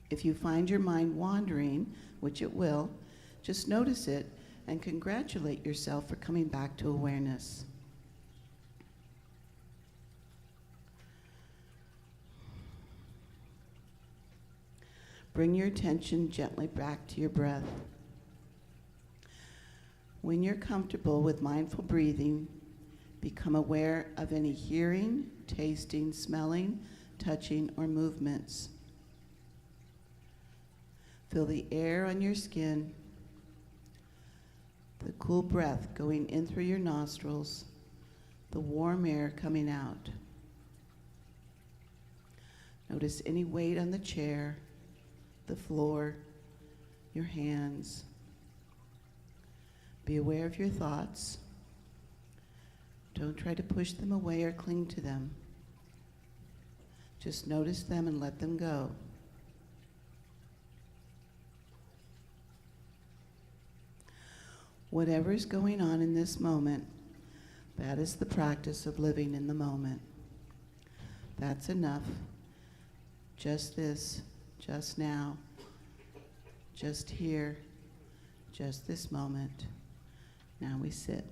If you find your mind wandering, which it will, just notice it and congratulate yourself for coming back to awareness. Bring your attention gently back to your breath. When you're comfortable with mindful breathing, become aware of any hearing, tasting, smelling, touching, or movements. Feel the air on your skin, the cool breath going in through your nostrils, the warm air coming out. Notice any weight on the chair, the floor, your hands. Be aware of your thoughts. Don't try to push them away or cling to them. Just notice them and let them go. Whatever is going on in this moment, that is the practice of living in the moment. That's enough. Just this, just now, just here, just this moment. Now we sit.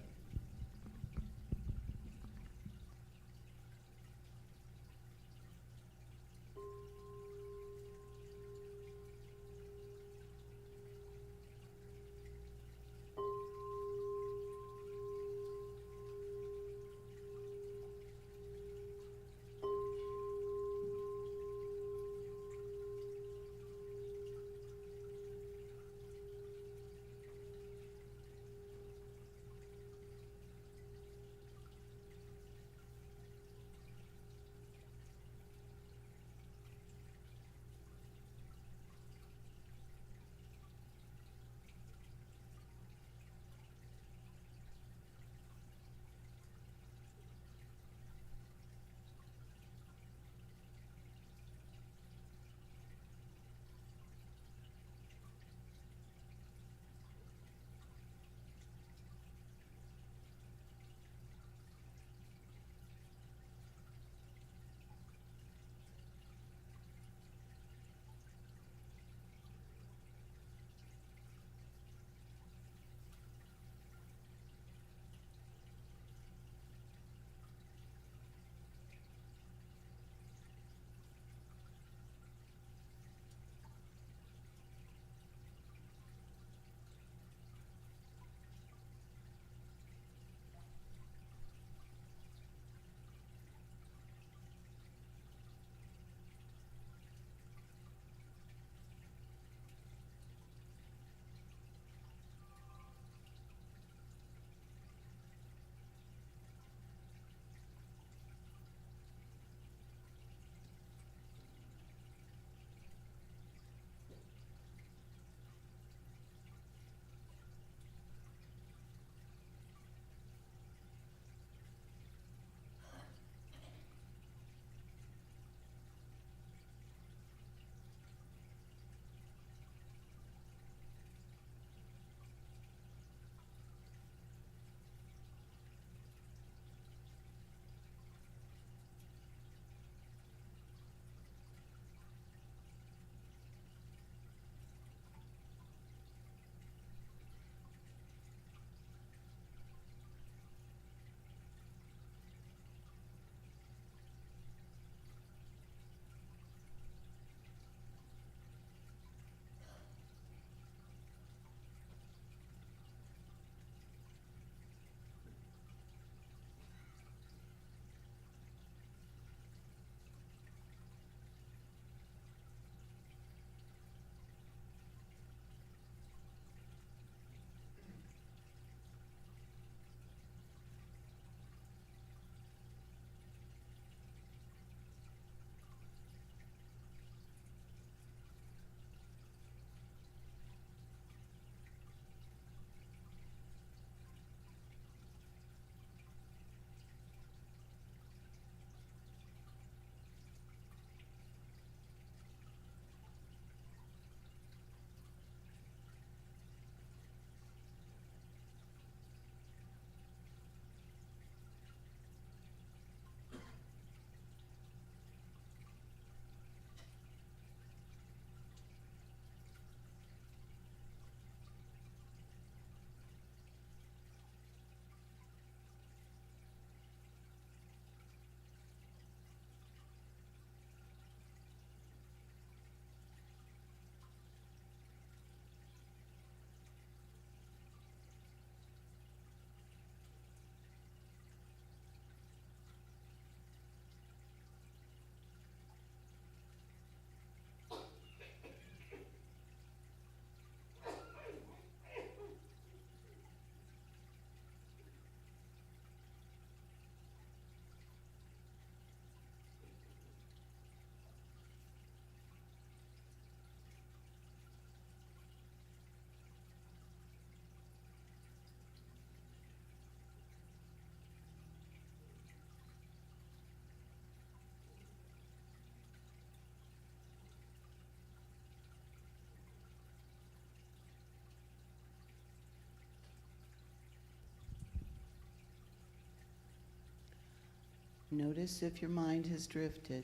Notice if your mind has drifted.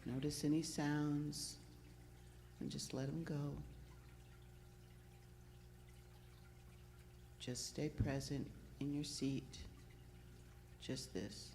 Notice any sounds and just let them go. Just stay present in your seat. Just this.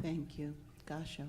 Thank you. Gasho.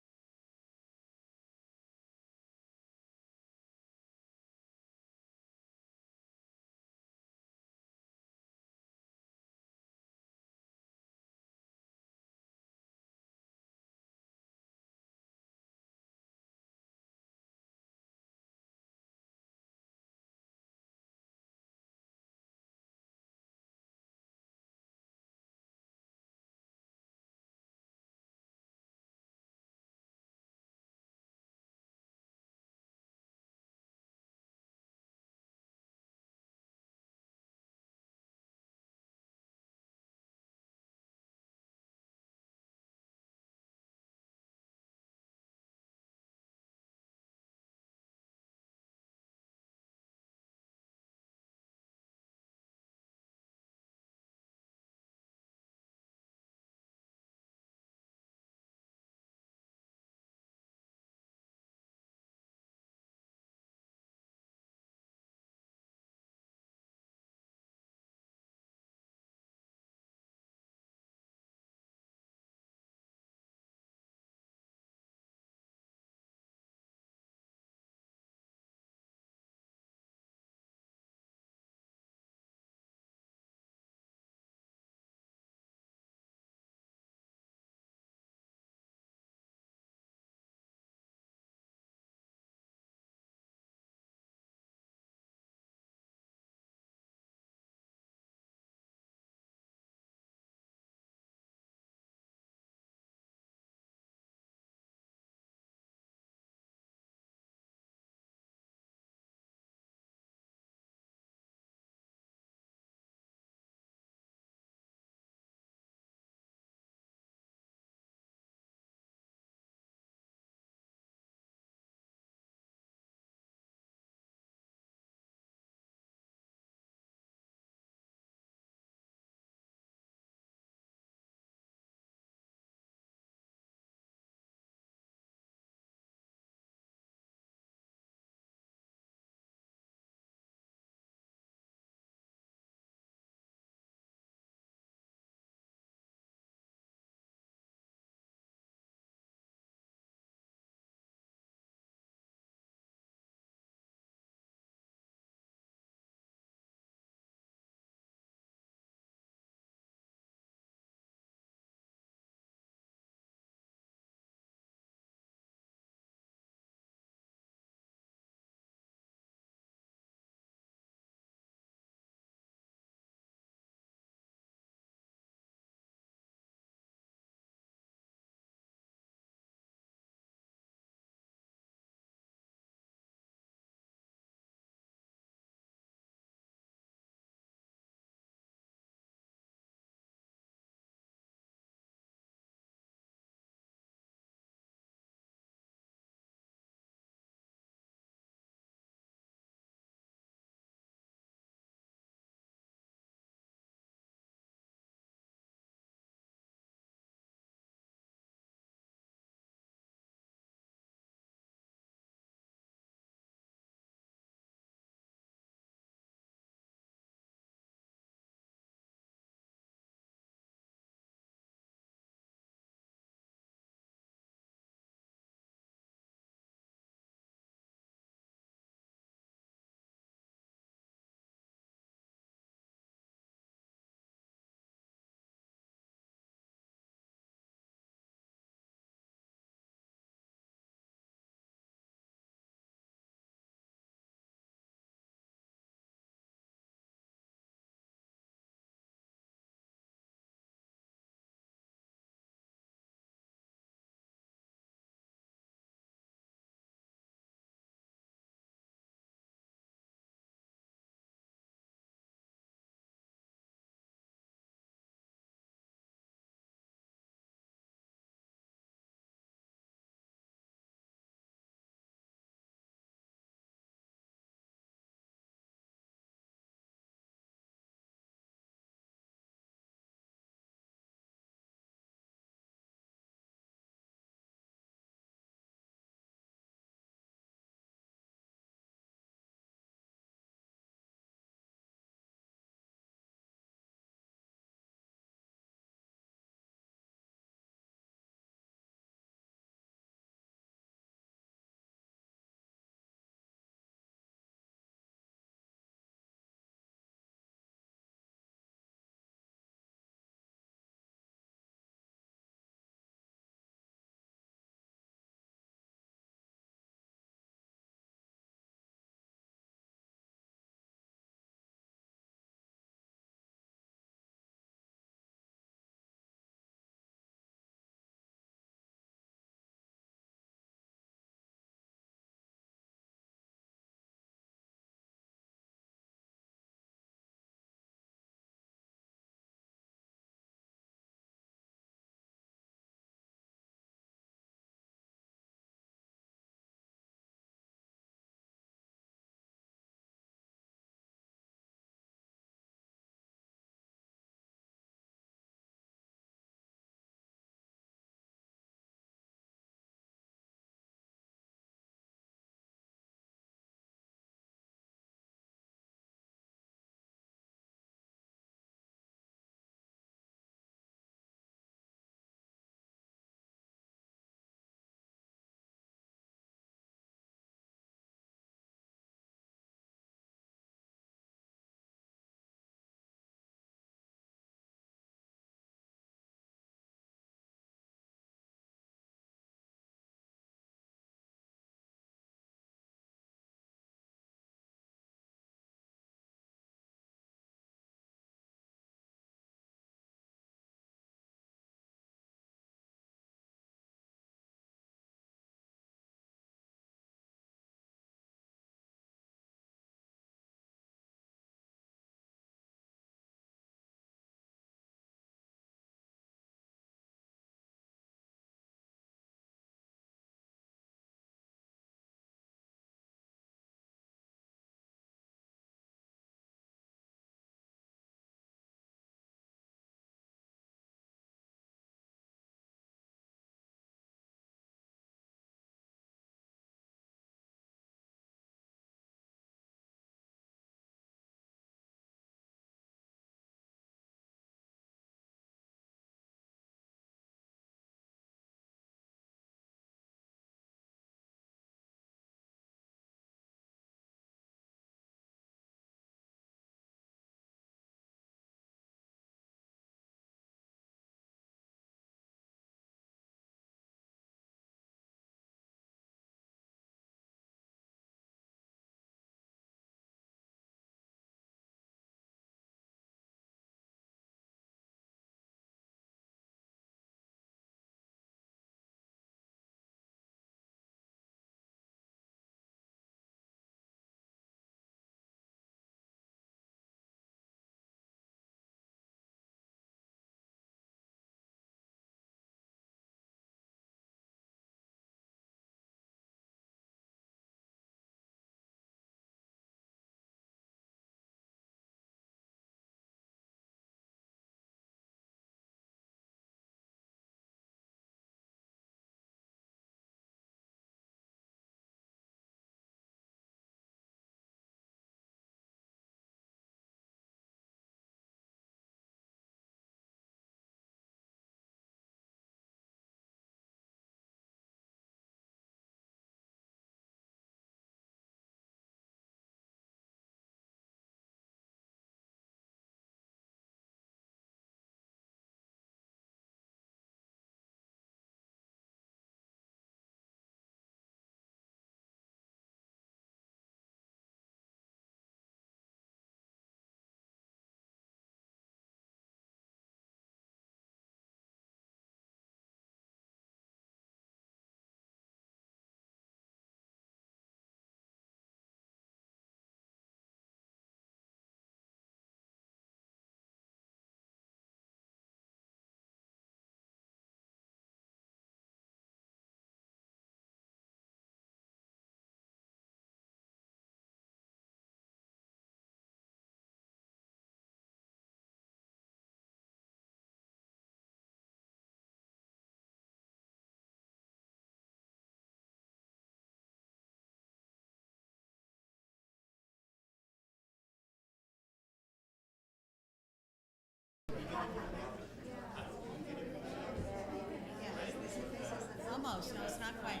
Almost. No, it's not quite.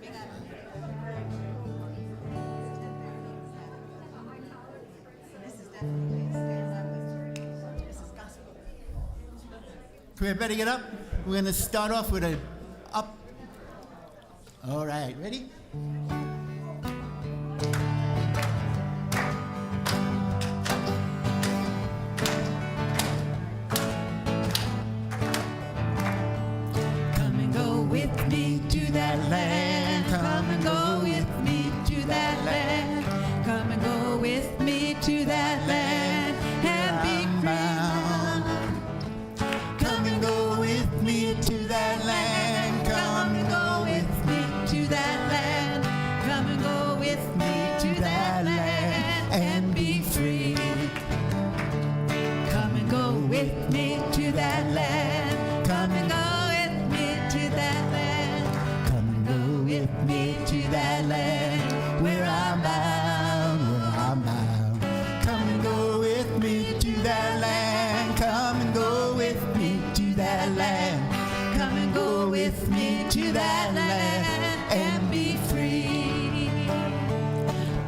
We got it. This is definitely a stand-up. This is gospel. Can we better get up? We're going to start off with a up. All right, ready? Come and go with me to that land. Come and go with me to that land. Come and go with me to that land and be free. Come and go with me to that land. Come and go with me to that land. Come and go with me to that land and be free. Come and go with me to that land. Come and go with me to that land. Come and go with me to that land where I'm bound, where I'm bound. Come and go with me to that land. Come and go with me to that land. Come and go with me to that land and be free.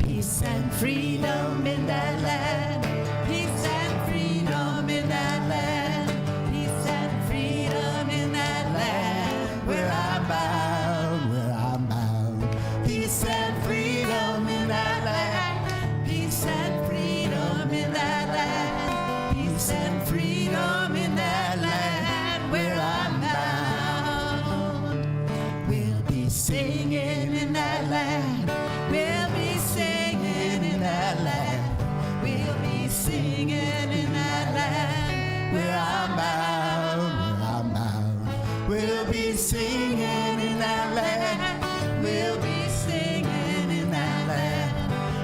Peace and freedom in that land. Peace and freedom in that land. Peace and freedom in that land where I'm bound, where I'm bound. Peace and freedom in that land. Peace and freedom in that land. Peace and freedom in that land where I'm bound. We'll be singing in that land. We'll be singing in that land. We'll be singing in that land where I'm bound. where I'm bound. We'll be singing in that land. We'll be singing in that land.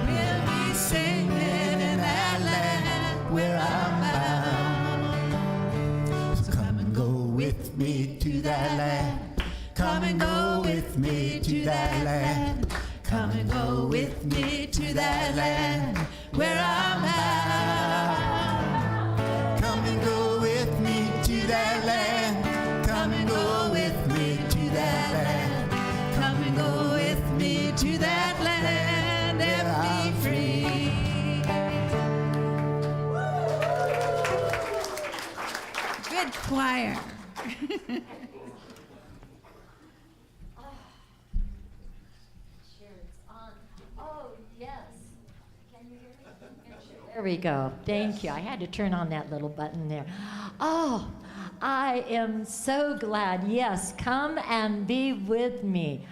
We'll be singing in that land where I'm bound. So come and go with me to that land. Come and go with me to that land. Come and go with me to that land where I'm bound. Come and go with me to that land. Come and go with me to that land. Come and go with me to that land and be free. Good choir. There we go. Thank you. I had to turn on that little button there. Oh, I am so glad. Yes, come and be with me.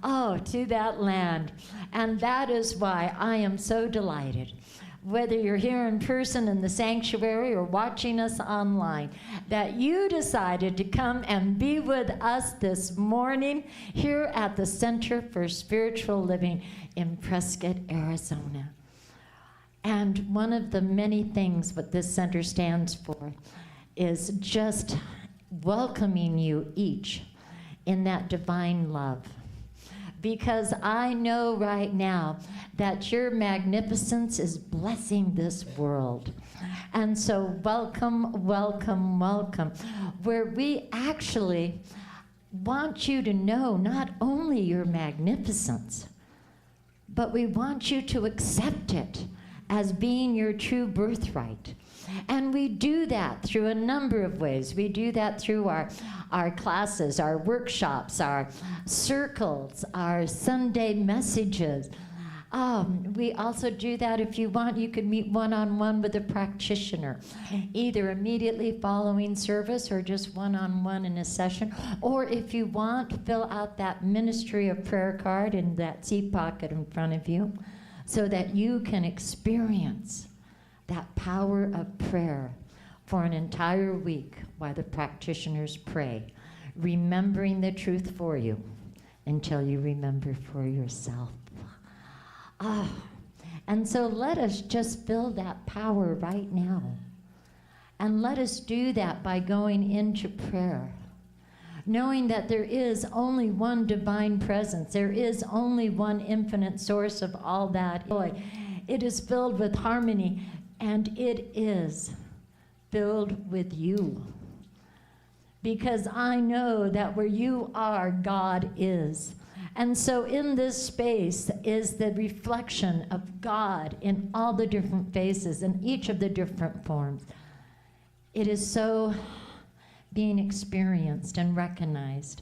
Oh, to that land. And that is why I am so delighted, whether you're here in person in the sanctuary or watching us online, that you decided to come and be with us this morning here at the Center for Spiritual Living in Prescott, Arizona. And one of the many things what this center stands for is just welcoming you each in that divine love. Because I know right now that your magnificence is blessing this world. And so welcome, welcome, welcome, where we actually want you to know not only your magnificence, but we want you to accept it as being your true birthright. And we do that through a number of ways. We do that through our classes, our workshops, our circles, our Sunday messages. We also do that if you want, you could meet one-on-one with a practitioner, either immediately following service or just one-on-one in a session. Or if you want, fill out that Ministry of Prayer card in that seat pocket in front of you so that you can experience that power of prayer for an entire week while the practitioners pray, remembering the truth for you until you remember for yourself. And so let us just feel that power right now. And let us do that by going into prayer, knowing that there is only one divine presence. There is only one infinite source of all that joy. It is filled with harmony, and it is filled with you. because I know that where you are, God is. And so in this space is the reflection of God in all the different faces, in each of the different forms. It is so being experienced and recognized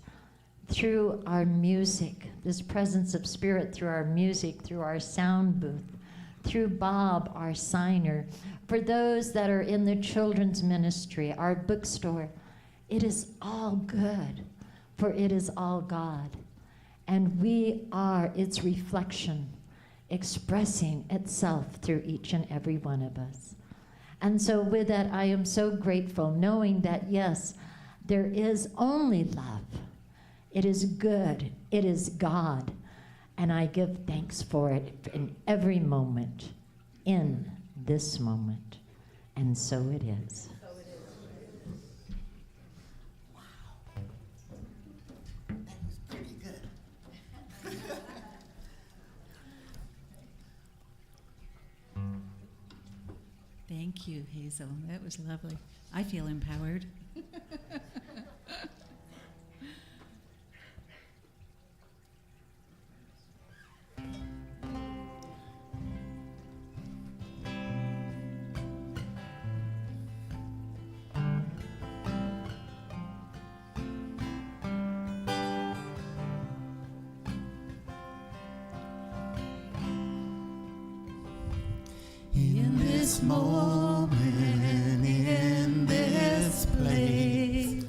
through our music, this presence of spirit through our music, through our sound booth, through Bob, our signer, for those that are in the children's ministry, our bookstore. It is all good, for it is all God. And we are its reflection, expressing itself through each and every one of us. And so with that, I am so grateful, knowing that, yes, there is only love. It is good. It is God. And I give thanks for it in every moment, in this moment. And so it is. Thank you, Hazel. That was lovely. I feel empowered. In this moment, in this place,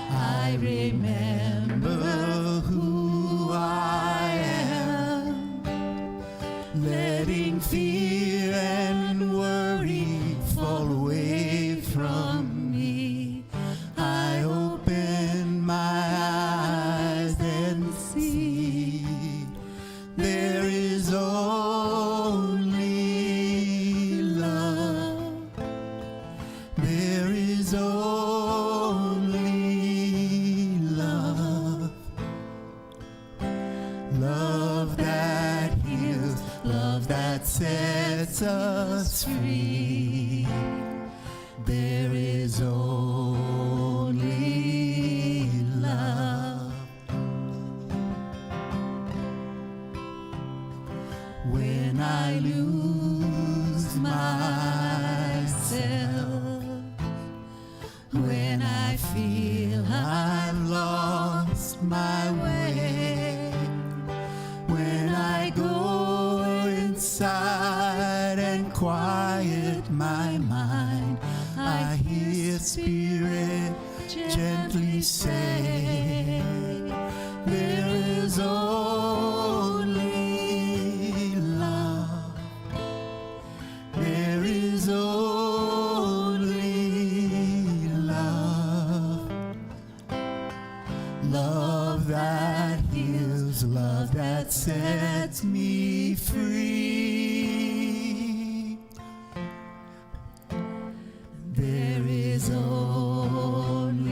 I remember who I am, letting fear and worry fall away from me. I open my eyes and see there is only love. There is only love. Love that heals, love that sets us free. There is only love. When I lose myself, when I feel I've lost my way, when I go inside and quiet my mind, I hear Spirit gently say, there is only love. There is only love. Love that heals, love that sets me free. There is only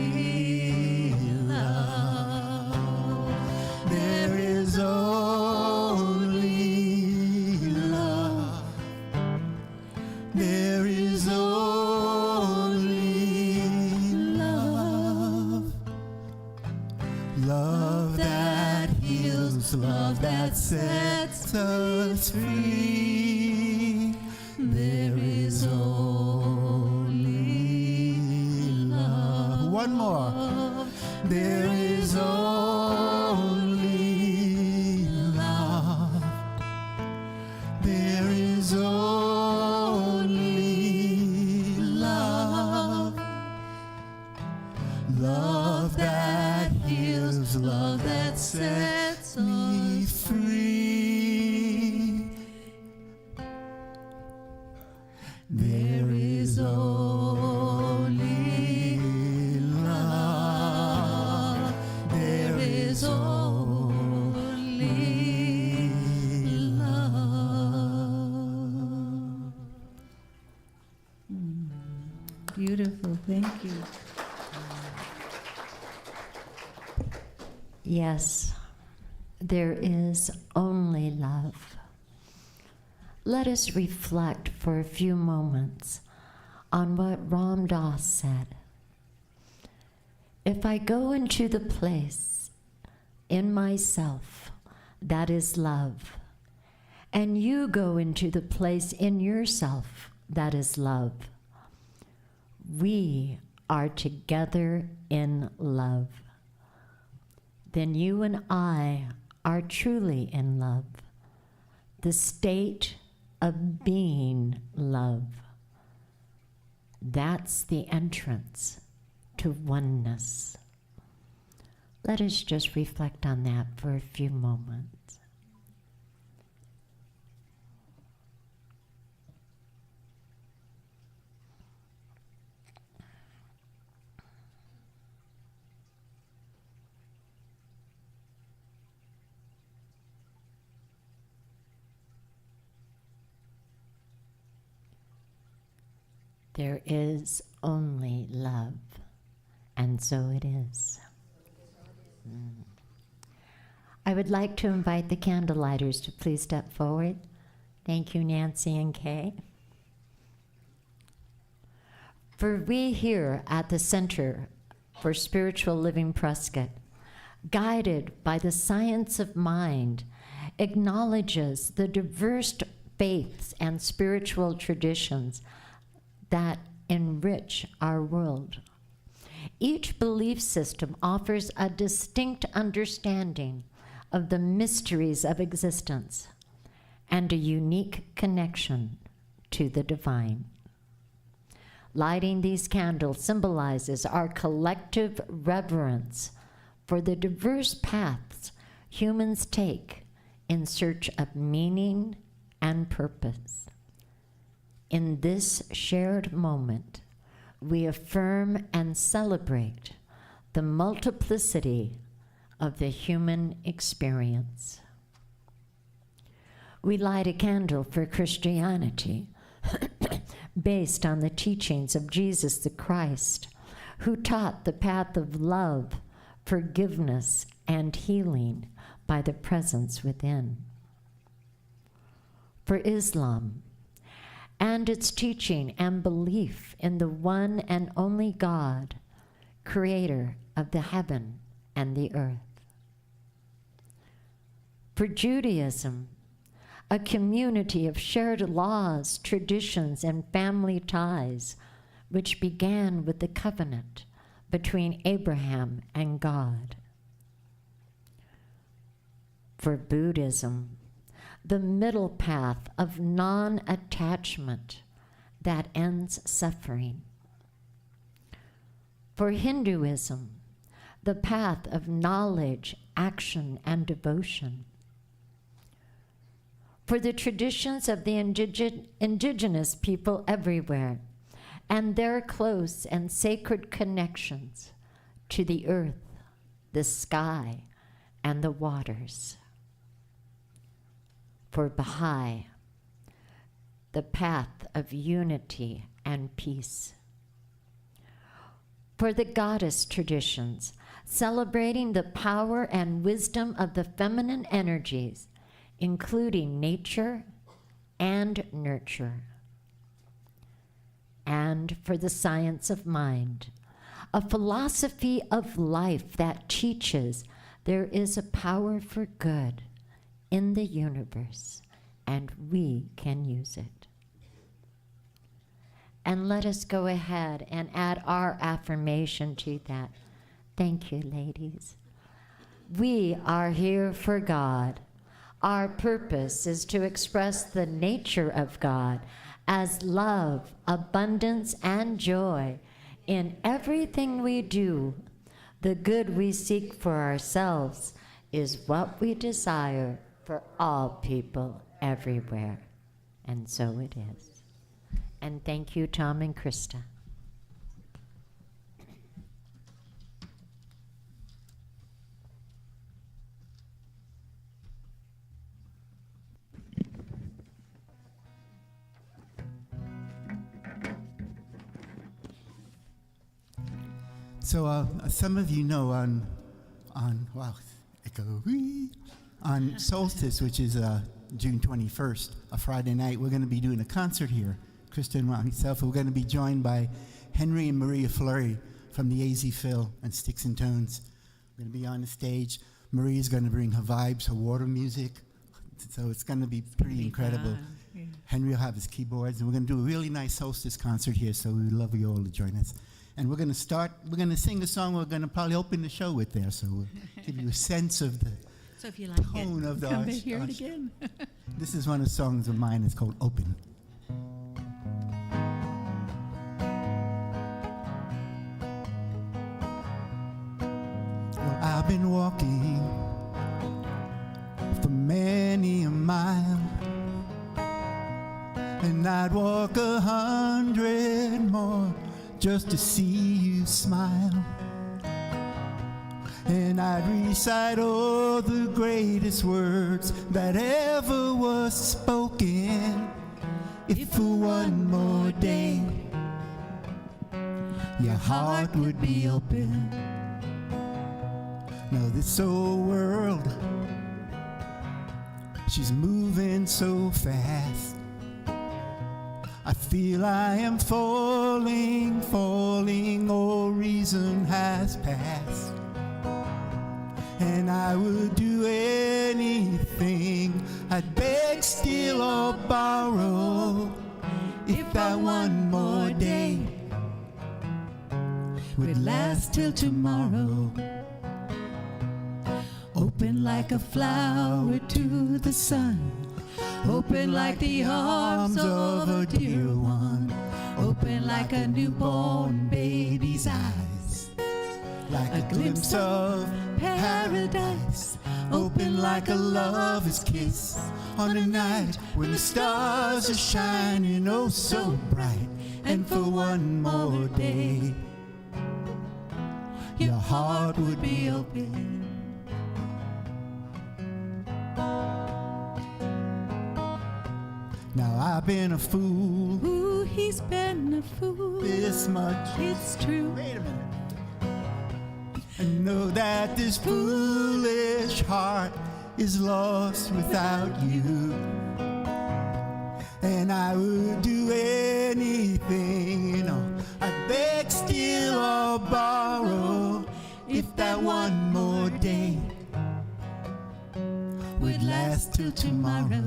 love. There is only love. There is only love. Love that heals, love that sets us free. There is only love. One more. There is only love. There is only love. Love that heals, love that sets me free. There is only love. There is only love. Beautiful. Thank you. Yes, there is only love. Let us reflect for a few moments on what Ram Dass said. If I go into the place in myself that is love, and you go into the place in yourself that is love, we are together in love. Then you and I are truly in love, the state of being love. That's the entrance to oneness. Let us just reflect on that for a few moments. There is only love, and so it is. I would like to invite the candlelighters to please step forward. Thank you, Nancy and Kay. For we here at the Center for Spiritual Living Prescott, guided by the science of mind, acknowledges the diverse faiths and spiritual traditions that enrich our world. Each belief system offers a distinct understanding of the mysteries of existence and a unique connection to the divine. Lighting these candles symbolizes our collective reverence for the diverse paths humans take in search of meaning and purpose. In this shared moment, we affirm and celebrate the multiplicity of the human experience. We light a candle for Christianity based on the teachings of Jesus the Christ, who taught the path of love, forgiveness, and healing by the presence within. For Islam, and its teaching and belief in the one and only God, creator of the heaven and the earth. For Judaism, a community of shared laws, traditions, and family ties, which began with the covenant between Abraham and God. For Buddhism, the middle path of non-attachment that ends suffering. For Hinduism, the path of knowledge, action, and devotion. For the traditions of the indigenous people everywhere and their close and sacred connections to the earth, the sky, and the waters. For Baha'i, the path of unity and peace. For the goddess traditions, celebrating the power and wisdom of the feminine energies, including nature and nurture. And for the science of mind, a philosophy of life that teaches there is a power for good in the universe, and we can use it. And let us go ahead and add our affirmation to that. Thank you, ladies. We are here for God. Our purpose is to express the nature of God as love, abundance, and joy in everything we do. The good we seek for ourselves is what we desire for all people everywhere. And so it is. And thank you, Tom and Krista. So some of you know on solstice, which is June 21st, a Friday night, we're going to be doing a concert here. Krista and myself, we're going to be joined by Henry and Maria Fleury from the AZ Phil and Sticks and Tones. We're going to be on the stage. Marie's going to bring her vibes, her water music. So it's going to be pretty incredible. Yeah. Henry will have his keyboards, and we're going to do a really nice solstice concert here, so we'd love you all to join us. And we're going to sing a song we're going to probably open the show with there, so we'll give you a sense of the So if you like tone it, of the come arch- and hear it arch- again. This is one of the songs of mine. It's called Open. Well, I've been walking for many a mile, and I'd walk 100 more just to see you smile. And I'd recite all the greatest words that ever was spoken, if for one more day your heart would be open. Now this old world, she's moving so fast. I feel I am falling, falling, all reason has passed. And I would do anything, I'd beg, steal, or borrow, if that one more day would last till tomorrow. Open like a flower to the sun, open like the arms of a dear one, open like a newborn baby's eyes, like a glimpse of paradise, open like a lover's kiss on a night when the stars are shining oh so bright. And for one more day your heart would be open. Now I've been a fool, Ooh, he's been a fool. this much. It's true. Wait a minute. I know that this foolish heart is lost without you, and I would do anything, you know, I'd beg, steal, or borrow, if that one more day would last till tomorrow.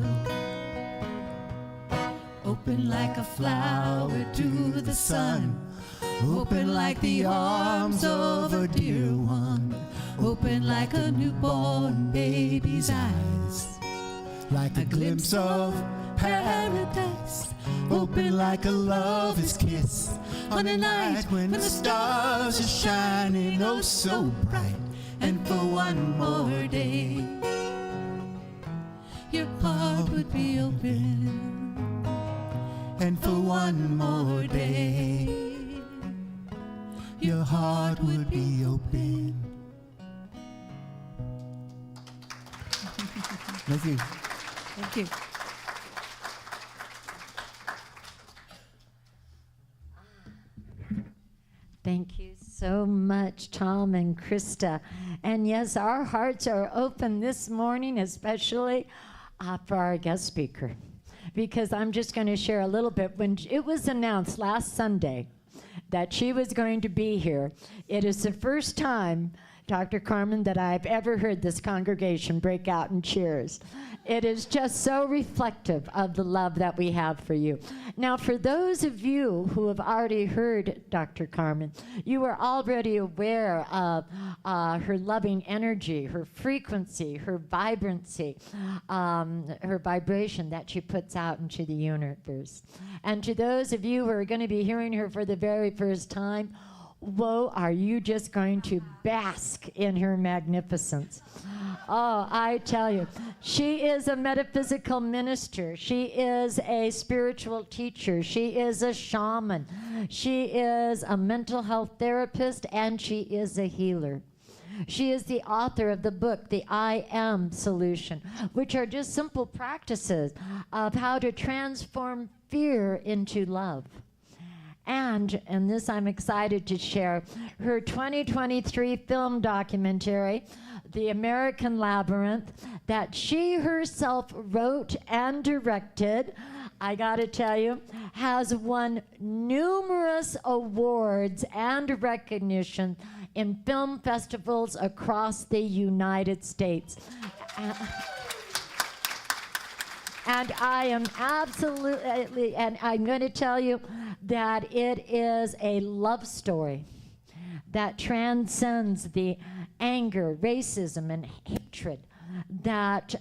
Open like a flower to the sun, open like the arms of a dear one, open like a newborn baby's eyes, like a glimpse of paradise, open like a lover's kiss on a night when the stars are shining oh so bright. And for one more day your heart would be open. And for one more day your heart would be open. Thank you. Thank you. Thank you so much, Tom and Krista. And yes, our hearts are open this morning, especially for our guest speaker, because I'm just going to share a little bit. When it was announced last Sunday that she was going to be here, it is the first time, Dr. Carmen, that I've ever heard this congregation break out in cheers. It is just so reflective of the love that we have for you. Now, for those of you who have already heard Dr. Carmen, you are already aware of her loving energy, her frequency, her vibrancy, her vibration that she puts out into the universe. And to those of you who are going to be hearing her for the very first time, whoa, are you just going to bask in her magnificence? Oh, I tell you, she is a metaphysical minister. She is a spiritual teacher. She is a shaman. She is a mental health therapist, and she is a healer. She is the author of the book, The I Am Solution, which are just simple practices of how to transform fear into love. And this I'm excited to share, her 2023 film documentary, The American Labyrinth, that she herself wrote and directed. I gotta tell you, has won numerous awards and recognition in film festivals across the United States. And I am absolutely, and I'm going to tell you that it is a love story that transcends the anger, racism, and hatred that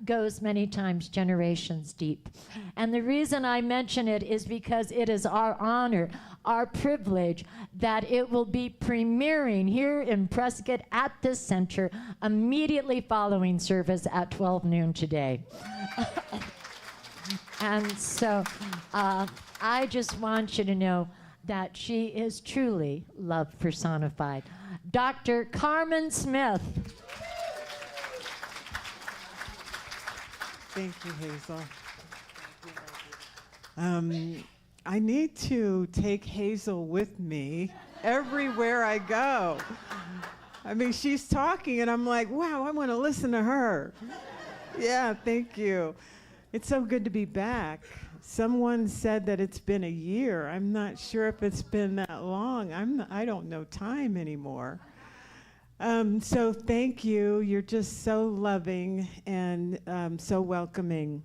goes many times generations deep. And the reason I mention it is because it is our honor, our privilege, that it will be premiering here in Prescott at this center immediately following service at 12 noon today. And so I just want you to know that she is truly love personified. Dr. Carmen Smith. Thank you, Hazel. I need to take Hazel with me everywhere I go. I mean, she's talking, and I'm like, wow, I want to listen to her. Yeah, thank you. It's so good to be back. Someone said that it's been a year. I'm not sure if it's been that long. I don't know time anymore. So thank you. You're just so loving and so welcoming.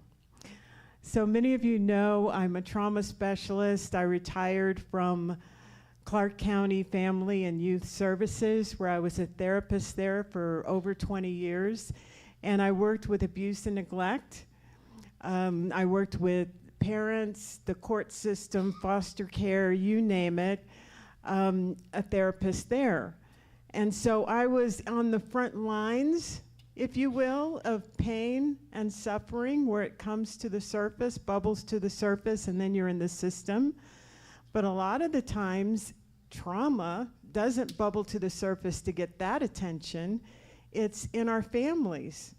So many of you know I'm a trauma specialist. I retired from Clark County Family and Youth Services, where I was a therapist there for over 20 years. And I worked with abuse and neglect. I worked with parents, the court system, foster care, you name it, a therapist there. And so I was on the front lines, if you will, of pain and suffering, where it comes to the surface, bubbles to the surface, and then you're in the system. But a lot of the times, trauma doesn't bubble to the surface to get that attention. It's in our families.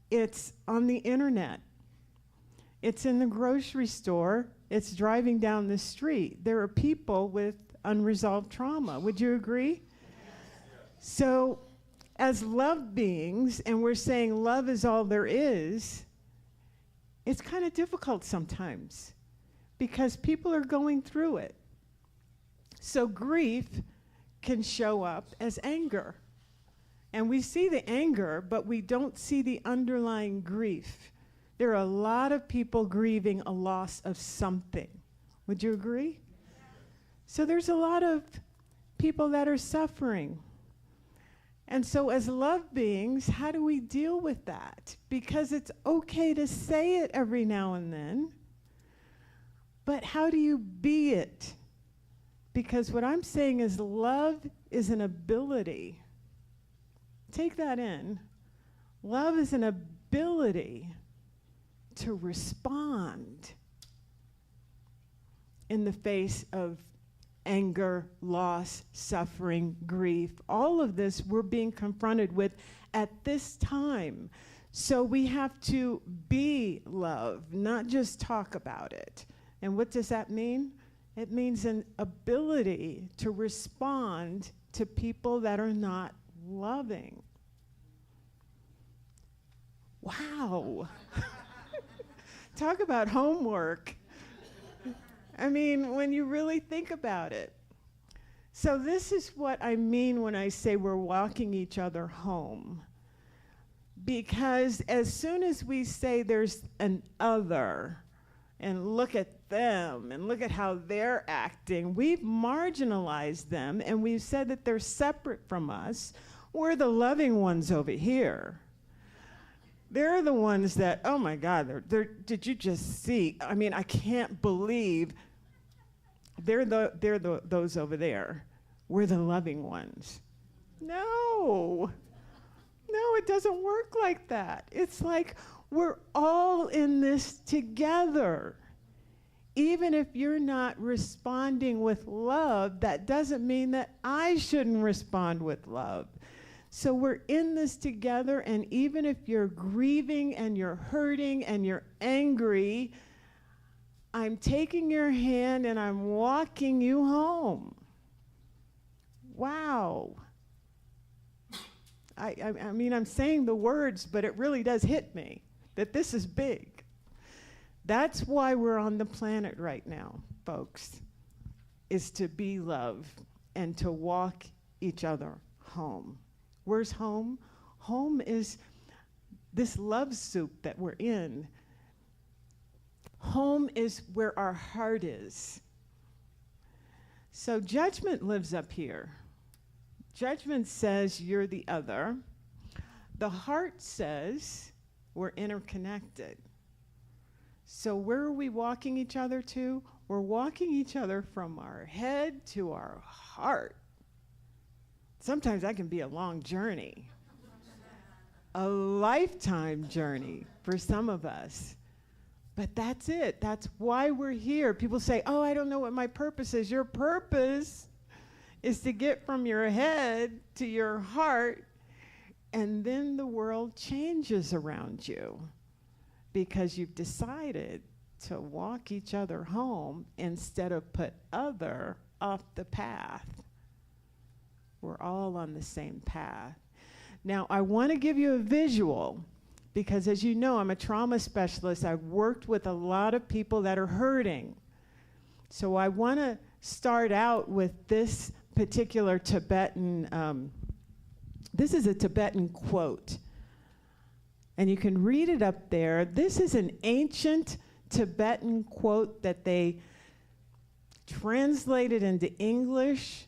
It's on the internet. It's in the grocery store. It's driving down the street. There are people with unresolved trauma. Would you agree? So, as love beings, and we're saying love is all there is, it's kind of difficult sometimes because people are going through it. So grief can show up as anger. And we see the anger, but we don't see the underlying grief. There are a lot of people grieving a loss of something. Would you agree? So there's a lot of people that are suffering. And so as love beings, how do we deal with that? Because it's okay to say it every now and then, but how do you be it? Because what I'm saying is love is an ability. Take that in. Love is an ability to respond in the face of anger, loss, suffering, grief. All of this we're being confronted with at this time. So we have to be love, not just talk about it. And what does that mean? It means an ability to respond to people that are not loving. Wow. Talk about homework. I mean, when you really think about it. So this is what I mean when I say we're walking each other home. Because as soon as we say there's an other, and look at them, and look at how they're acting, we've marginalized them, and we've said that they're separate from us. We're the loving ones over here. They're the ones that, oh my God, did you just see? I mean, I can't believe those over there. We're the loving ones. No, it doesn't work like that. It's like we're all in this together. Even if you're not responding with love, that doesn't mean that I shouldn't respond with love. So we're in this together, and even if you're grieving and you're hurting and you're angry, I'm taking your hand and I'm walking you home. Wow. I mean, I'm saying the words, but it really does hit me that this is big. That's why we're on the planet right now, folks, is to be love and to walk each other home. Where's home? Home is this love soup that we're in. Home is where our heart is. So judgment lives up here. Judgment says you're the other. The heart says we're interconnected. So where are we walking each other to? We're walking each other from our head to our heart. Sometimes that can be a long journey, a lifetime journey for some of us. But that's it. That's why we're here. People say, oh, I don't know what my purpose is. Your purpose is to get from your head to your heart, and then the world changes around you because you've decided to walk each other home instead of put other off the path. We're all on the same path. Now, I want to give you a visual because, as you know, I'm a trauma specialist. I've worked with a lot of people that are hurting. So I want to start out with this particular Tibetan, this is a Tibetan quote. And you can read it up there. This is an ancient Tibetan quote that they translated into English.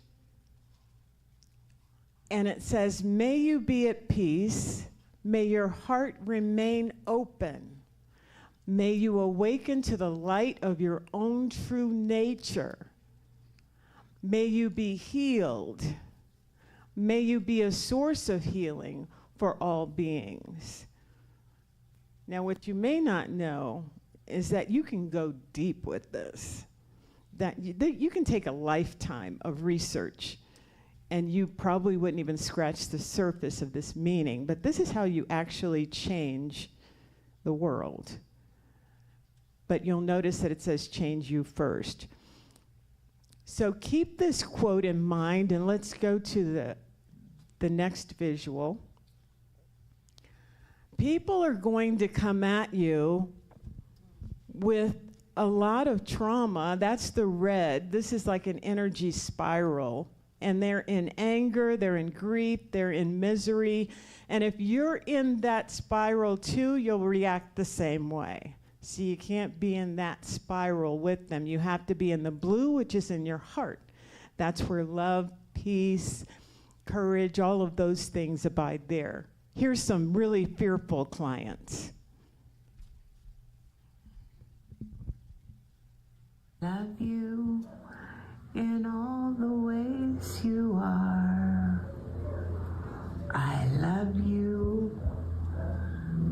And it says, may you be at peace. May your heart remain open. May you awaken to the light of your own true nature. May you be healed. May you be a source of healing for all beings. Now, what you may not know is that you can go deep with this. That you can take a lifetime of research and you probably wouldn't even scratch the surface of this meaning, but this is how you actually change the world. But you'll notice that it says change you first. So keep this quote in mind, and let's go to the next visual. People are going to come at you with a lot of trauma. That's the red. This is like an energy spiral. And they're in anger, they're in grief, they're in misery. And if you're in that spiral too, you'll react the same way. So you can't be in that spiral with them. You have to be in the blue, which is in your heart. That's where love, peace, courage, all of those things abide there. Here's some really fearful clients. Love you in all the ways you are. I love you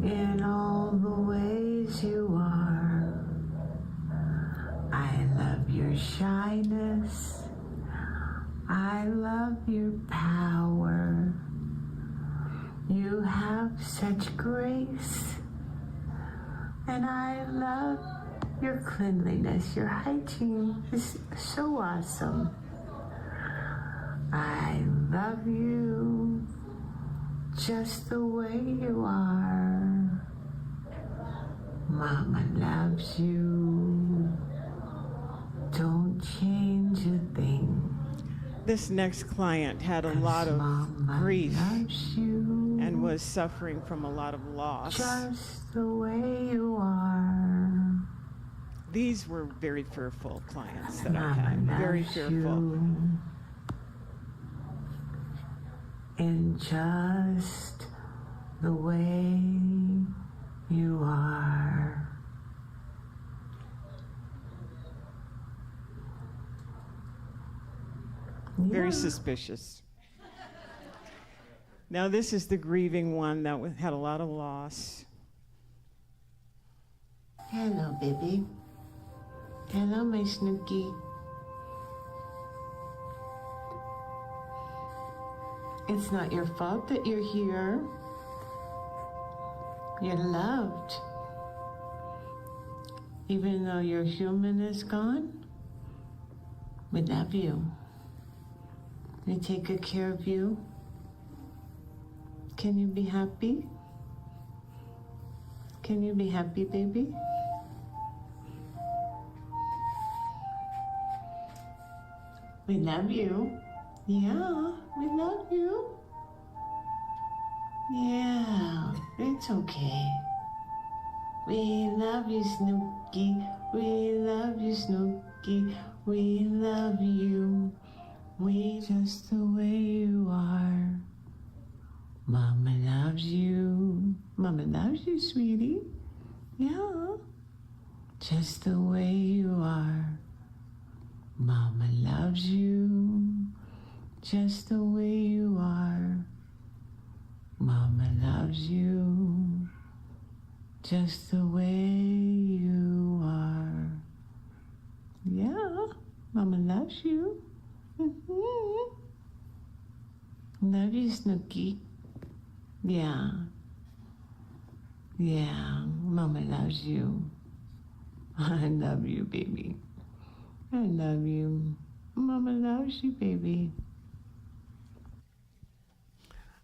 in all the ways you are. I love your shyness. I love your power. You have such grace. And I love your cleanliness. Your hygiene is so awesome. I love you just the way you are. Mama loves you. Don't change a thing. This next client had a lot of grief and was suffering from a lot of loss. Just the way you are. These were very fearful clients that I Mama had, very loves fearful. you. In just the way you are. Very suspicious. Now this is the grieving one that had a lot of loss. Hello, baby. Hello, my Snooky. It's not your fault that you're here. You're loved. Even though your human is gone, we love you. We take good care of you. Can you be happy? Can you be happy, baby? We love you. Yeah, we love you. Yeah, it's okay. We love you, Snooky. We love you, Snooky. We love you. We just the way you are. Mama loves you. Mama loves you, sweetie. Yeah. Just the way you are. Mama loves you. Just the way you are. Mama loves you. Just the way you are. Yeah, Mama loves you. Mm-hmm. Love you, Snooky. Yeah. Yeah, Mama loves you. I love you, baby. I love you. Mama loves you, baby.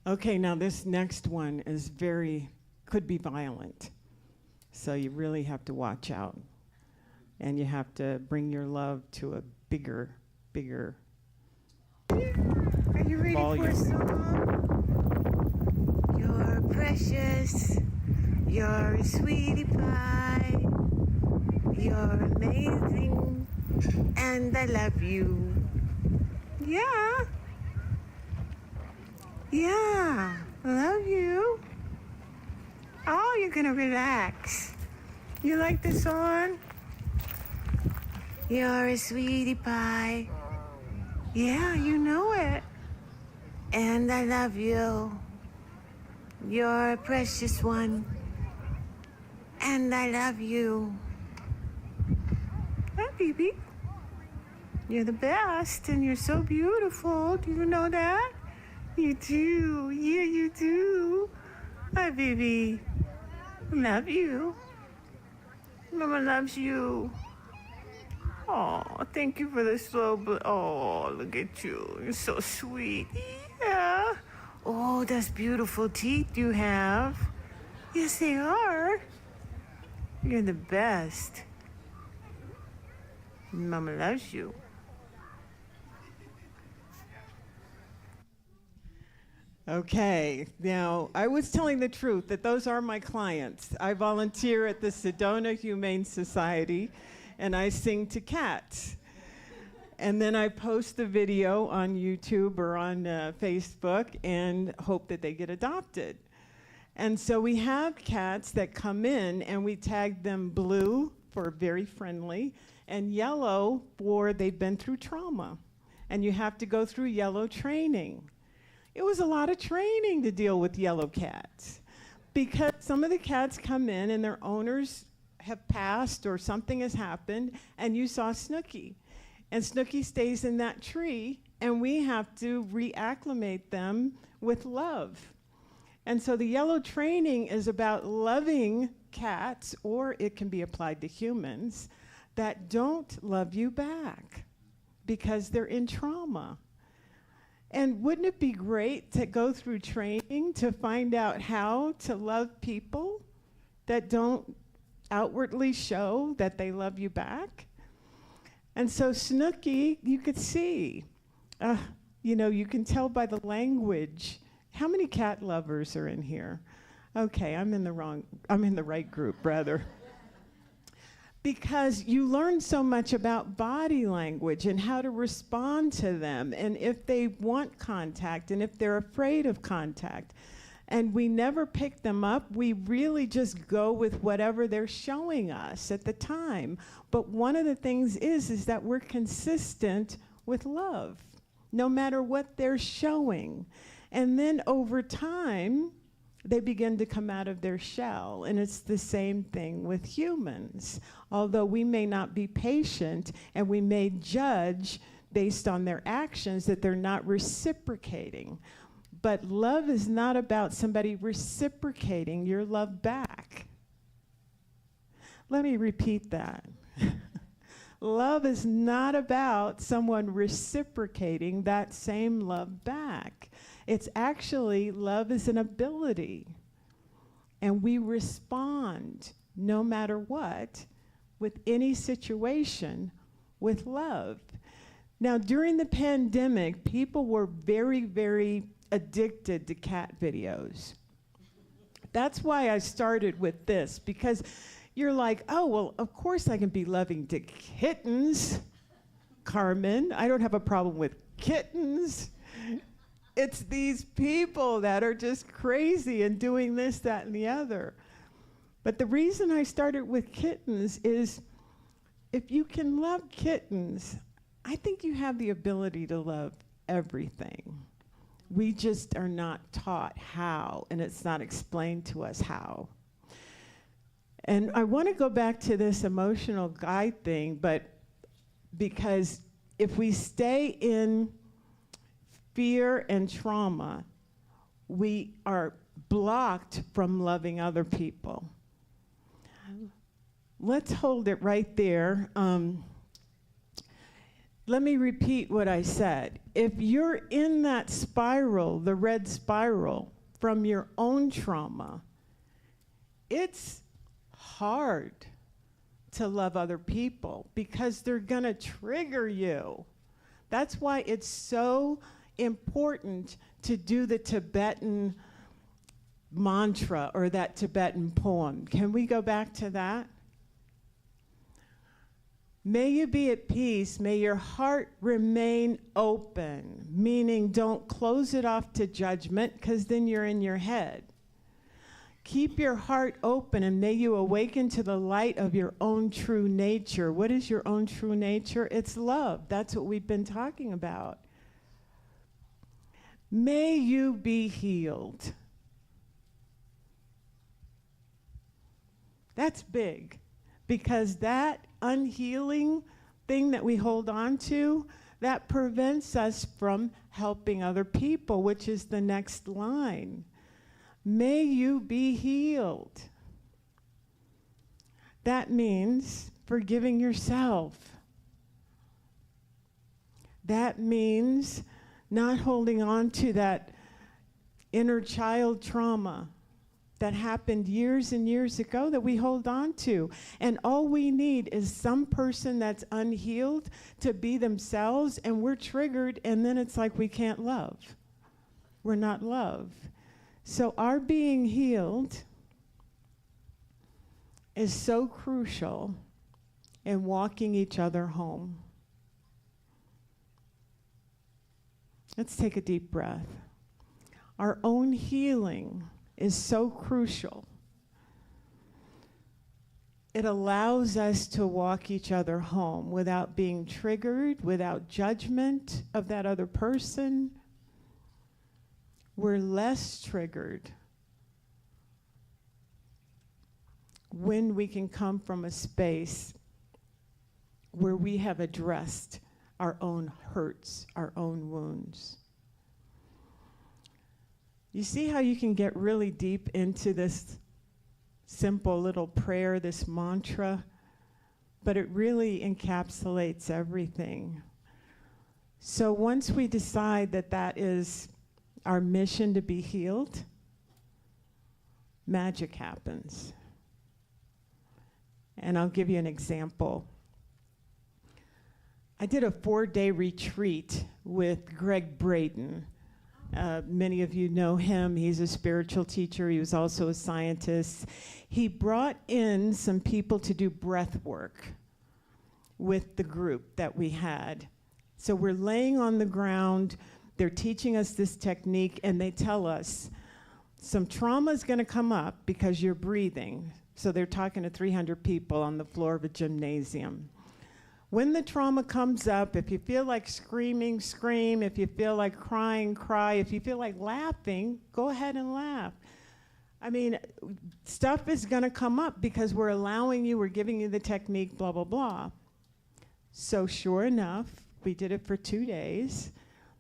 Okay, now this next one is could be violent. So you really have to watch out. And you have to bring your love to a bigger Are you ready volume. for a song? You're precious. You're a sweetie pie. You're amazing. And I love you. Yeah. Yeah. I love you. Oh, you're gonna relax. You like the song? You're a sweetie pie. Yeah, you know it. And I love you. You're a precious one. And I love you. Hi, baby. You're the best, and you're so beautiful. Do you know that? You do. Yeah, you do. Hi, baby. Love you. Mama loves you. Oh, thank you for the slow oh, look at you. You're so sweet. Yeah. Oh, those beautiful teeth you have. Yes, they are. You're the best. Mama loves you. Okay, now I was telling the truth that those are my clients. I volunteer at the Sedona Humane Society and I sing to cats. And then I post the video on YouTube or on Facebook and hope that they get adopted. And so we have cats that come in and we tag them blue for very friendly and yellow for they've been through trauma. And you have to go through yellow training. It was a lot of training to deal with yellow cats because some of the cats come in and their owners have passed or something has happened and you saw Snooky. And Snooky stays in that tree and we have to reacclimate them with love. And so the yellow training is about loving cats, or it can be applied to humans, that don't love you back because they're in trauma. And wouldn't it be great to go through training to find out how to love people that don't outwardly show that they love you back? And so Snooky, you could see, you can tell by the language. How many cat lovers are in here? Okay, I'm in the right group, rather. Because you learn so much about body language and how to respond to them, and if they want contact, and if they're afraid of contact. And we never pick them up. We really just go with whatever they're showing us at the time. But one of the things is that we're consistent with love, no matter what they're showing. And then over time, they begin to come out of their shell. And it's the same thing with humans. Although we may not be patient and we may judge based on their actions that they're not reciprocating. But love is not about somebody reciprocating your love back. Let me repeat that. Love is not about someone reciprocating that same love back. It's actually, love is an ability. And we respond, no matter what, with any situation, with love. Now, during the pandemic, people were very, very addicted to cat videos. That's why I started with this, because you're like, oh, well, of course I can be loving to kittens, Carmen. I don't have a problem with kittens. It's these people that are just crazy and doing this, that, and the other. But the reason I started with kittens is if you can love kittens, I think you have the ability to love everything. We just are not taught how, and it's not explained to us how. And I want to go back to this emotional guide thing, but because if we stay in fear and trauma, we are blocked from loving other people. Let's hold it right there. Let me repeat what I said. If you're in that spiral, the red spiral, from your own trauma, it's hard to love other people because they're gonna trigger you. That's why it's so important to do the Tibetan mantra or that Tibetan poem. Can we go back to that? May you be at peace, may your heart remain open, meaning don't close it off to judgment, because then you're in your head. Keep your heart open, and may you awaken to the light of your own true nature. What is your own true nature? It's love. That's what we've been talking about. May you be healed. That's big, because that unhealing thing that we hold on to, that prevents us from helping other people, which is the next line. May you be healed. That means forgiving yourself. That means not holding on to that inner child trauma that happened years and years ago that we hold on to. And all we need is some person that's unhealed to be themselves, and we're triggered, and then it's like we can't love. We're not love. So our being healed is so crucial in walking each other home. Let's take a deep breath. Our own healing is so crucial. It allows us to walk each other home without being triggered, without judgment of that other person. We're less triggered when we can come from a space where we have addressed our own hurts, our own wounds. You see how you can get really deep into this simple little prayer, this mantra, but it really encapsulates everything. So once we decide that that is our mission to be healed, magic happens. And I'll give you an example. I did a 4-day retreat with Greg Braden. Many of you know him. He's a spiritual teacher. He was also a scientist. He brought in some people to do breath work with the group that we had. So we're laying on the ground. They're teaching us this technique, and they tell us some trauma is going to come up because you're breathing. So they're talking to 300 people on the floor of a gymnasium. When the trauma comes up, if you feel like screaming, scream. If you feel like crying, cry. If you feel like laughing, go ahead and laugh. I mean, stuff is going to come up because we're allowing you, we're giving you the technique, blah, blah, blah. So sure enough, we did it for 2 days.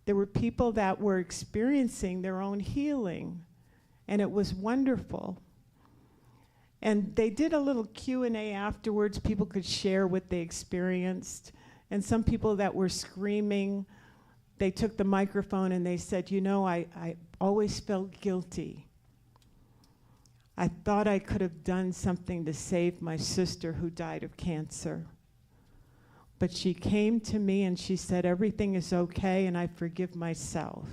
There were people that were experiencing their own healing, and it was wonderful. And they did a little Q&A afterwards. People could share what they experienced. And some people that were screaming, they took the microphone and they said, you know, I always felt guilty. I thought I could have done something to save my sister who died of cancer. but she came to me and she said, everything is okay and I forgive myself.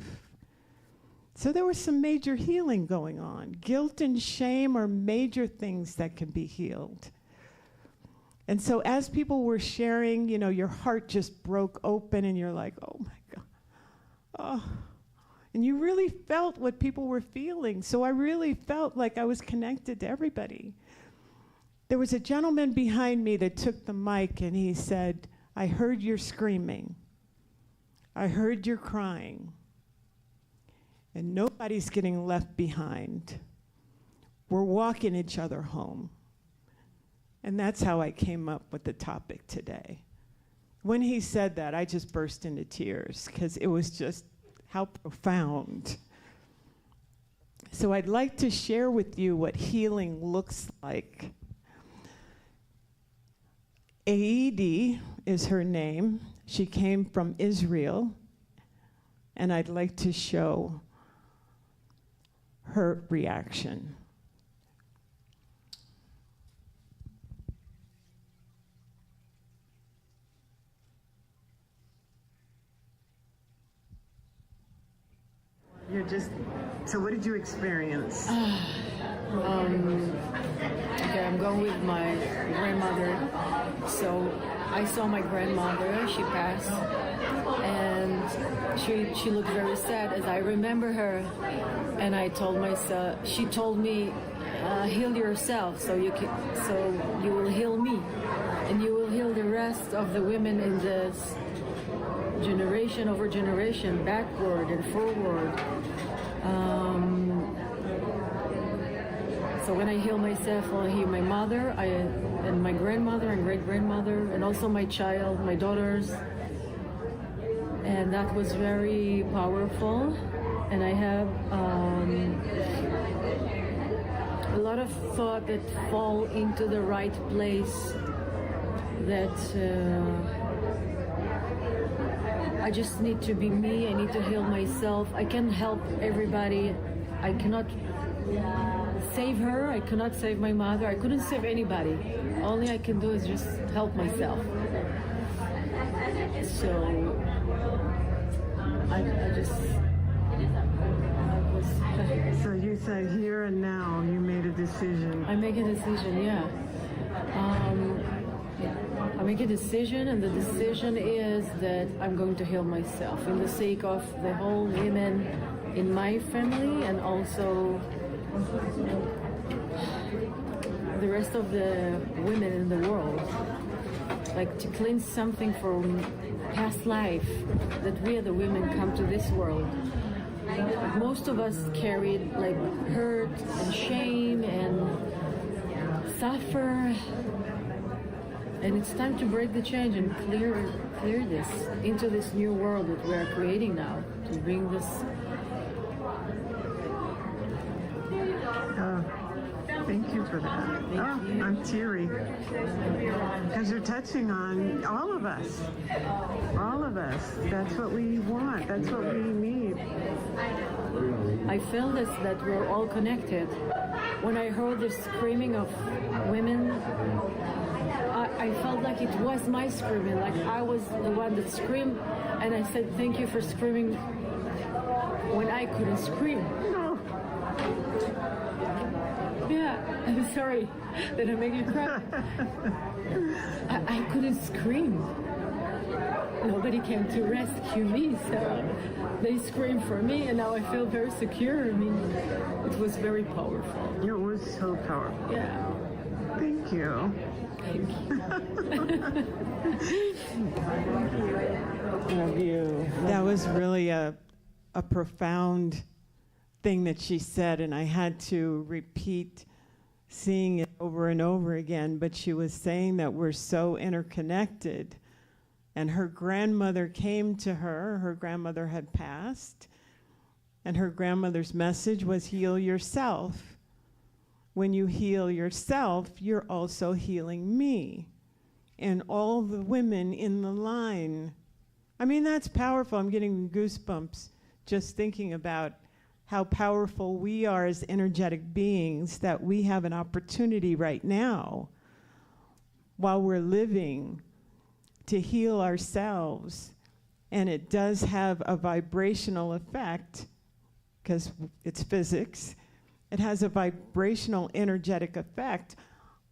So there was some major healing going on. Guilt and shame are major things that can be healed. And so as people were sharing, you know, your heart just broke open and you're like, oh my God. Oh. And you really felt what people were feeling. So I really felt like I was connected to everybody. There was a gentleman behind me that took the mic and he said, I heard you're screaming. I heard you're crying. And nobody's getting left behind. We're walking each other home. And that's how I came up with the topic today. When he said that, I just burst into tears because it was just how profound. So I'd like to share with you what healing looks like. Aidi is her name. She came from Israel. And I'd like to show her reaction. So what did you experience? Okay, I'm going with my grandmother. So I saw my grandmother, she passed, and she looked very sad as I remember her. And I told myself, she told me, heal yourself so you will heal me. And you will heal the rest of the women in this generation over generation, backward and forward. So when I heal myself, I'll heal my mother, and my grandmother and great-grandmother, and also my child, my daughters. And that was very powerful. And I have a lot of thought that fall into the right place, that I just need to be me, I need to heal myself. I can help everybody. I cannot save her, I cannot save my mother, I couldn't save anybody. Only I can do is just help myself. So I was So you said here and now you made a decision. I make a decision, yeah. I make a decision, and the decision is that I'm going to heal myself in the sake of the whole women in my family and also the rest of the women in the world. Like to cleanse something from past life, that we are the women come to this world. Most of us carried like hurt and shame and suffer. And it's time to break the change and clear this into this new world that we are creating now, to bring this. Thank you for that. I'm teary. Because you're touching on all of us. All of us. That's what we want. That's what we need. I felt that we're all connected. When I heard the screaming of women, I felt like it was my screaming, like I was the one that screamed, and I said, thank you for screaming when I couldn't scream. No. Yeah, I'm sorry that I make you cry. I couldn't scream. Nobody came to rescue me, so they screamed for me, and now I feel very secure. I mean, it was very powerful. It was so powerful. Yeah. Thank you. Thank you. Love you. That was really a profound thing that she said, and I had to repeat seeing it over and over again, but she was saying that we're so interconnected. And her grandmother came to her grandmother had passed, and her grandmother's message was heal yourself. When you heal yourself, you're also healing me and all the women in the line. I mean, that's powerful. I'm getting goosebumps just thinking about how powerful we are as energetic beings, that we have an opportunity right now while we're living to heal ourselves. And it does have a vibrational effect, because it's physics. It has a vibrational, energetic effect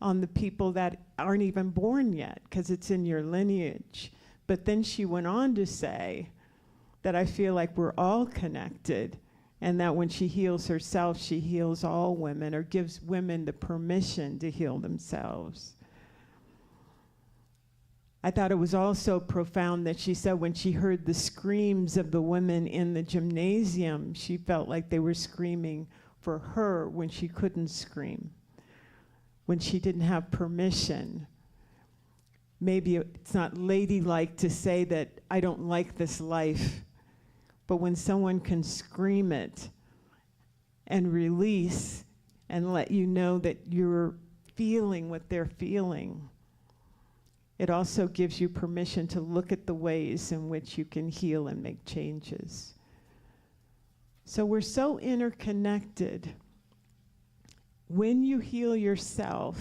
on the people that aren't even born yet, because it's in your lineage. But then she went on to say that I feel like we're all connected, and that when she heals herself, she heals all women, or gives women the permission to heal themselves. I thought it was also profound that she said when she heard the screams of the women in the gymnasium, she felt like they were screaming for her when she couldn't scream, when she didn't have permission. Maybe it's not ladylike to say that I don't like this life, but when someone can scream it and release and let you know that you're feeling what they're feeling, it also gives you permission to look at the ways in which you can heal and make changes. So we're so interconnected. When you heal yourself,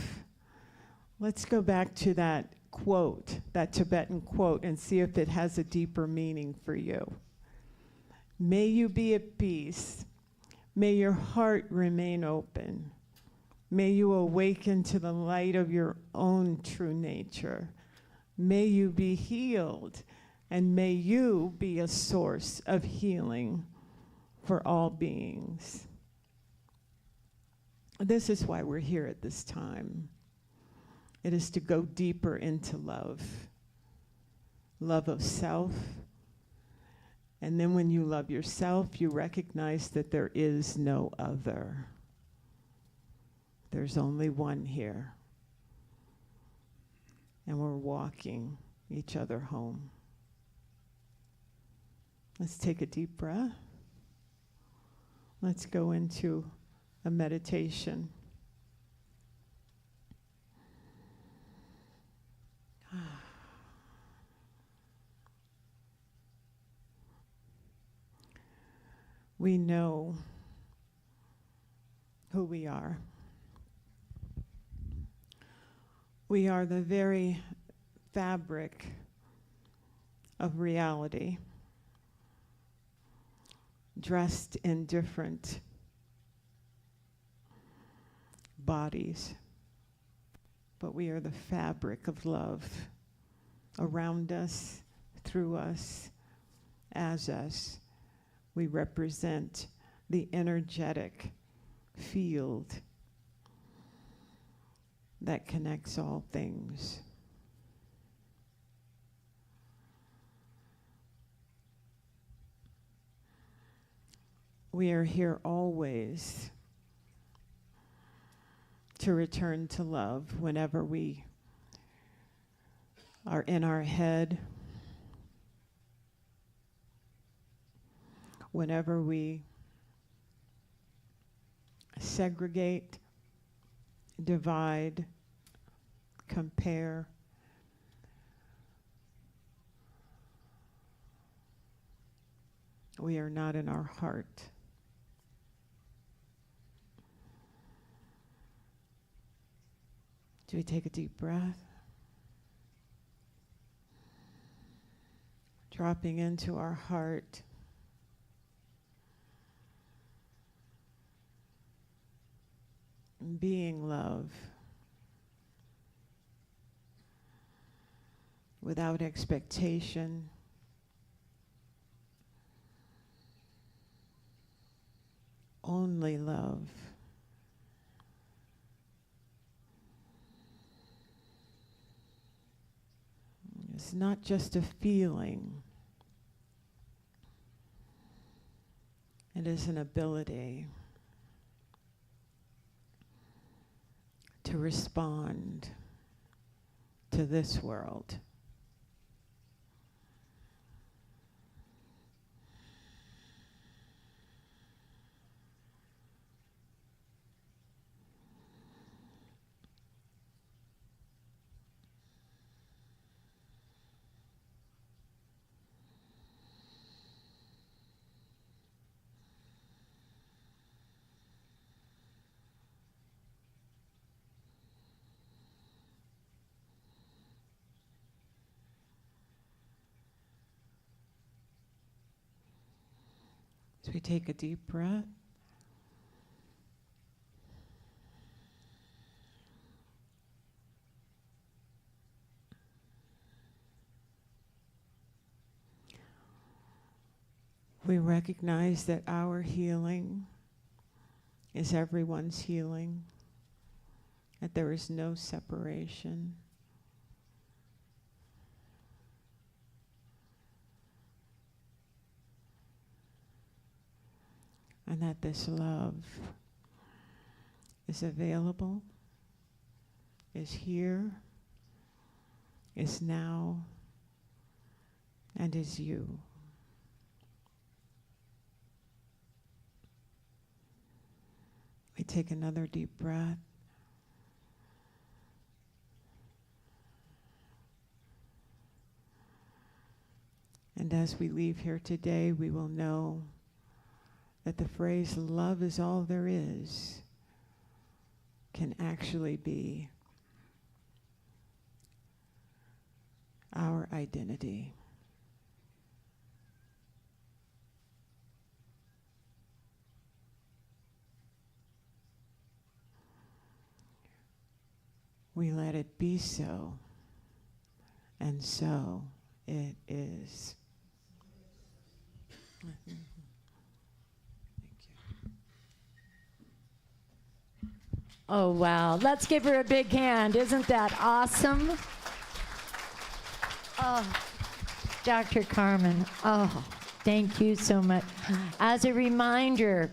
let's go back to that quote, that Tibetan quote, and see if it has a deeper meaning for you. May you be at peace. May your heart remain open. May you awaken to the light of your own true nature. May you be healed, and may you be a source of healing for all beings. This is why we're here at this time. It is to go deeper into love. Love of self. And then when you love yourself, you recognize that there is no other. There's only one here. And we're walking each other home. Let's take a deep breath. Let's go into a meditation. We know who we are. We are the very fabric of reality, dressed in different bodies, but we are the fabric of love around us, through us, as us. We represent the energetic field that connects all things. We are here always to return to love whenever we are in our head, whenever we segregate, divide, compare. We are not in our heart. Do we take a deep breath? Dropping into our heart. Being love. Without expectation. Only love. It's not just a feeling. It is an ability to respond to this world. As we take a deep breath, we recognize that our healing is everyone's healing, that there is no separation. And that this love is available, is here, is now, and is you. We take another deep breath. And as we leave here today, we will know that the phrase, love is all there is, can actually be our identity. We let it be so, and so it is. Oh, wow. Let's give her a big hand. Isn't that awesome? Oh, Dr. Carmen, oh, thank you so much. As a reminder,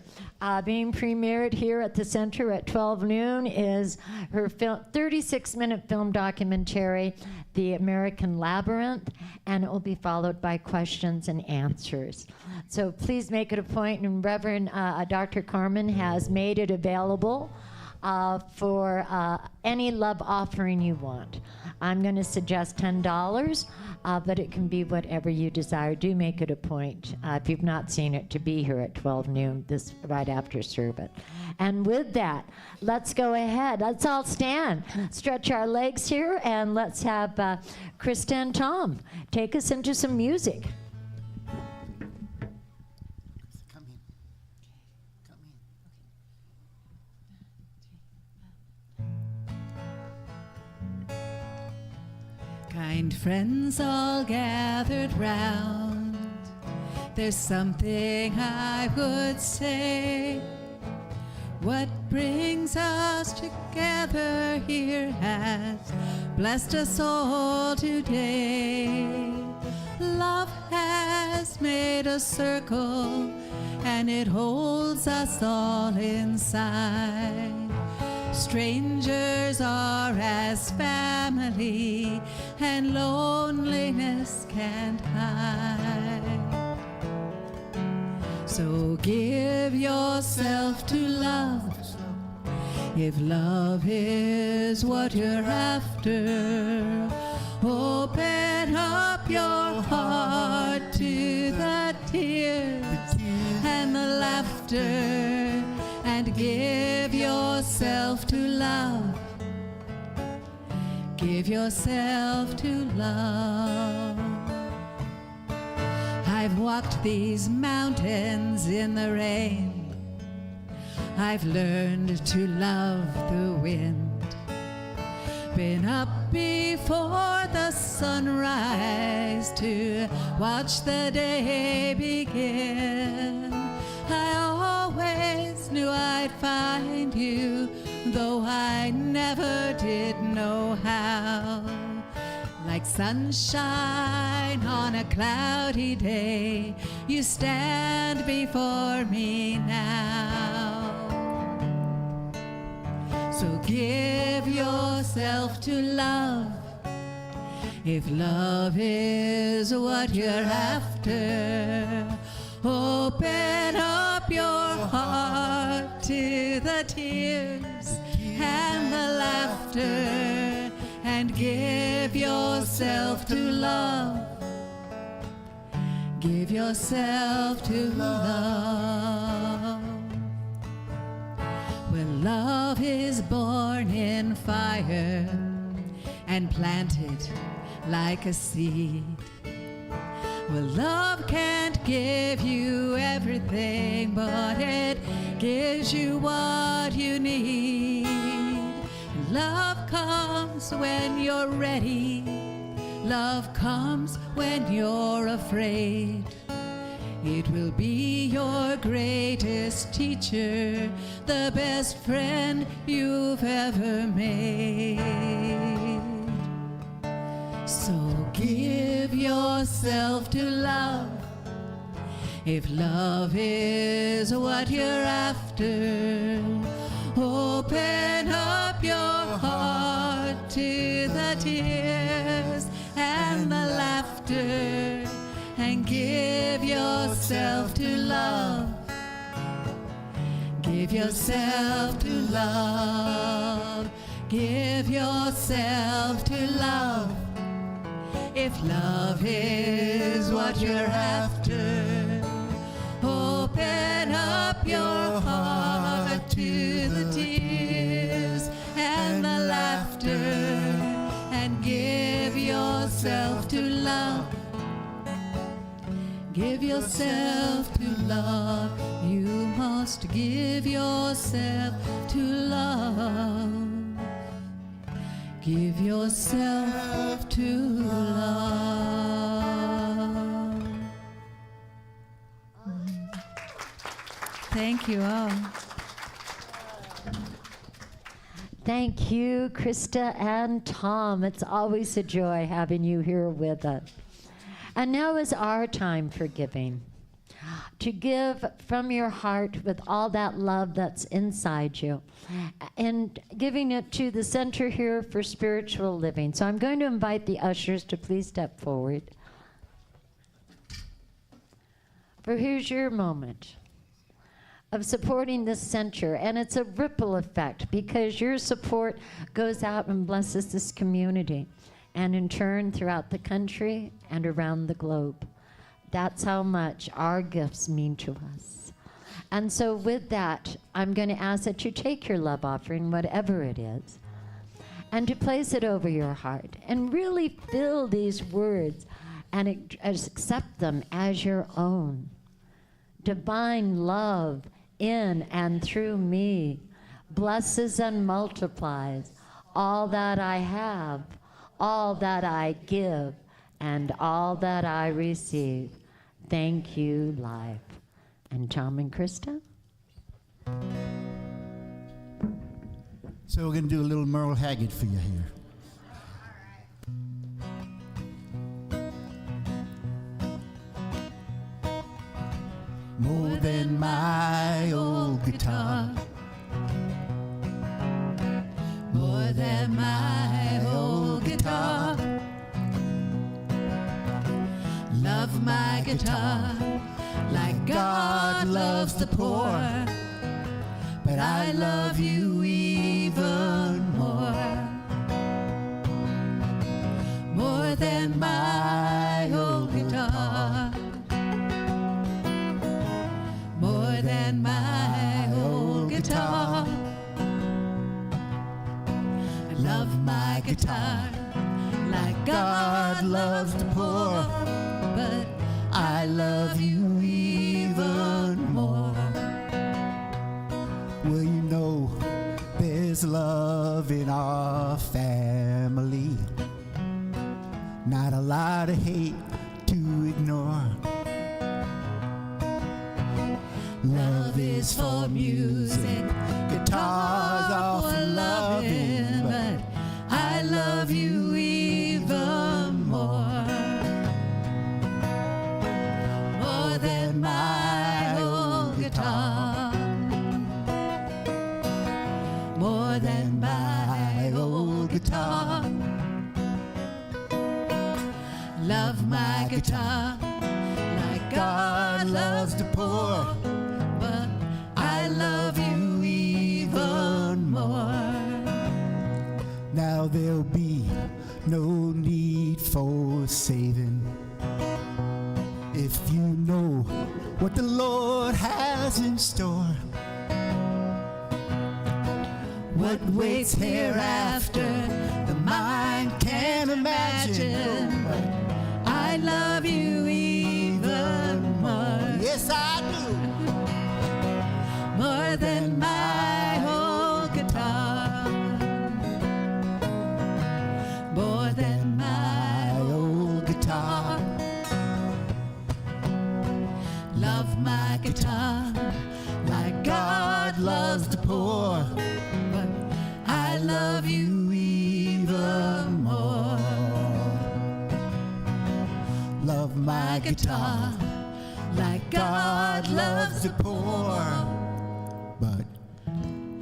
being premiered here at the center at 12 noon is her 36-minute film documentary, The American Labyrinth, and it will be followed by questions and answers. So please make it a point, and Reverend Dr. Carmen has made it available for any love offering you want. I'm going to suggest $10, but it can be whatever you desire. Do make it a point, if you've not seen it, to be here at 12 noon, this right after service. And with that, let's go ahead. Let's all stand, stretch our legs here, and let's have Krista and Tom take us into some music. Come in. Come in. Kind friends all gathered round, there's something I would say. What brings us together here has blessed us all today. Love has made a circle, and it holds us all inside. Strangers are as family, and loneliness can't hide. So give yourself to love, if love is what you're after. Open up your heart to the tears and the laughter, and give yourself to love. Give yourself to love. I've walked these mountains in the rain. I've learned to love the wind. Been up before the sunrise to watch the day begin. I always knew I'd find you, though I never did know how. Like sunshine on a cloudy day, you stand before me now. So give yourself to love, if love is what you're after. Open up your heart to the tears and the laughter, and give yourself to love. Give yourself to love. When love is born in fire and planted like a seed, Well, love can't give you everything, but it gives you what you need. Love comes when you're ready. Love comes when you're afraid. It will be your greatest teacher, the best friend you've ever made. So give yourself to love, if love is what you're after. Open up your heart to the tears and the laughter, and give yourself to love. Give yourself to love. Give yourself to love. If love is what you're after, open up your heart to the tears and the laughter, and give yourself to love. Give yourself to love. You must give yourself to love. Give yourself to love. Thank you all. Thank you, Krista and Tom. It's always a joy having you here with us. And now is our time for giving. To give from your heart with all that love that's inside you, and giving it to the center here for spiritual living. So I'm going to invite the ushers to please step forward. For here's your moment of supporting this center, and it's a ripple effect because your support goes out and blesses this community, and in turn throughout the country and around the globe. That's how much our gifts mean to us. And so with that, I'm going to ask that you take your love offering, whatever it is, and to place it over your heart and really feel these words and accept them as your own. Divine love in and through me blesses and multiplies all that I have, all that I give, and all that I receive. Thank you, life. And Tom and Krista? So we're going to do a little Merle Haggard for you here. More than my old guitar, more than my old guitar. Love my guitar like God loves the poor, but I love you even more. More than my old guitar, more than my old guitar. I love my guitar like God loves the poor, but I love you even more. Well, you know, there's love in our family, not a lot of hate to ignore. Love is for music, guitars are for loving, but I love you even more. More than my old guitar, more than my old guitar. Love my guitar like God loves the poor, but I love you even more. Now there'll be no need for saving if you know what the Lord has in store. What waits hereafter, the mind can't imagine, but I love you even guitar, like God loves the poor, but I love you even more. Love my guitar Like God loves the poor, but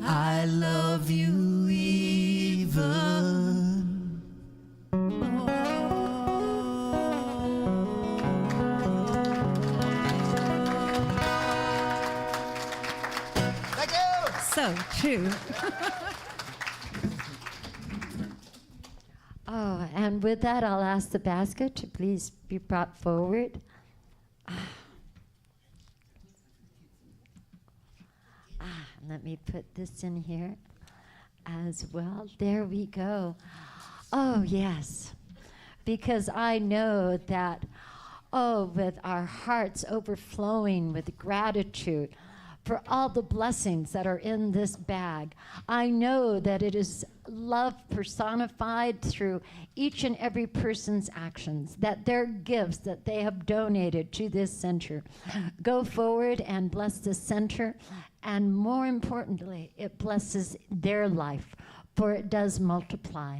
I love you even more. thank you. So true. Oh, and with that, I'll ask the basket to please be brought forward. Let me put this in here as well. There we go. Oh, yes. Because I know that, with our hearts overflowing with gratitude for all the blessings that are in this bag, I know that it is love personified through each and every person's actions, that their gifts that they have donated to this center go forward and bless the center, and more importantly, it blesses their life, for it does multiply.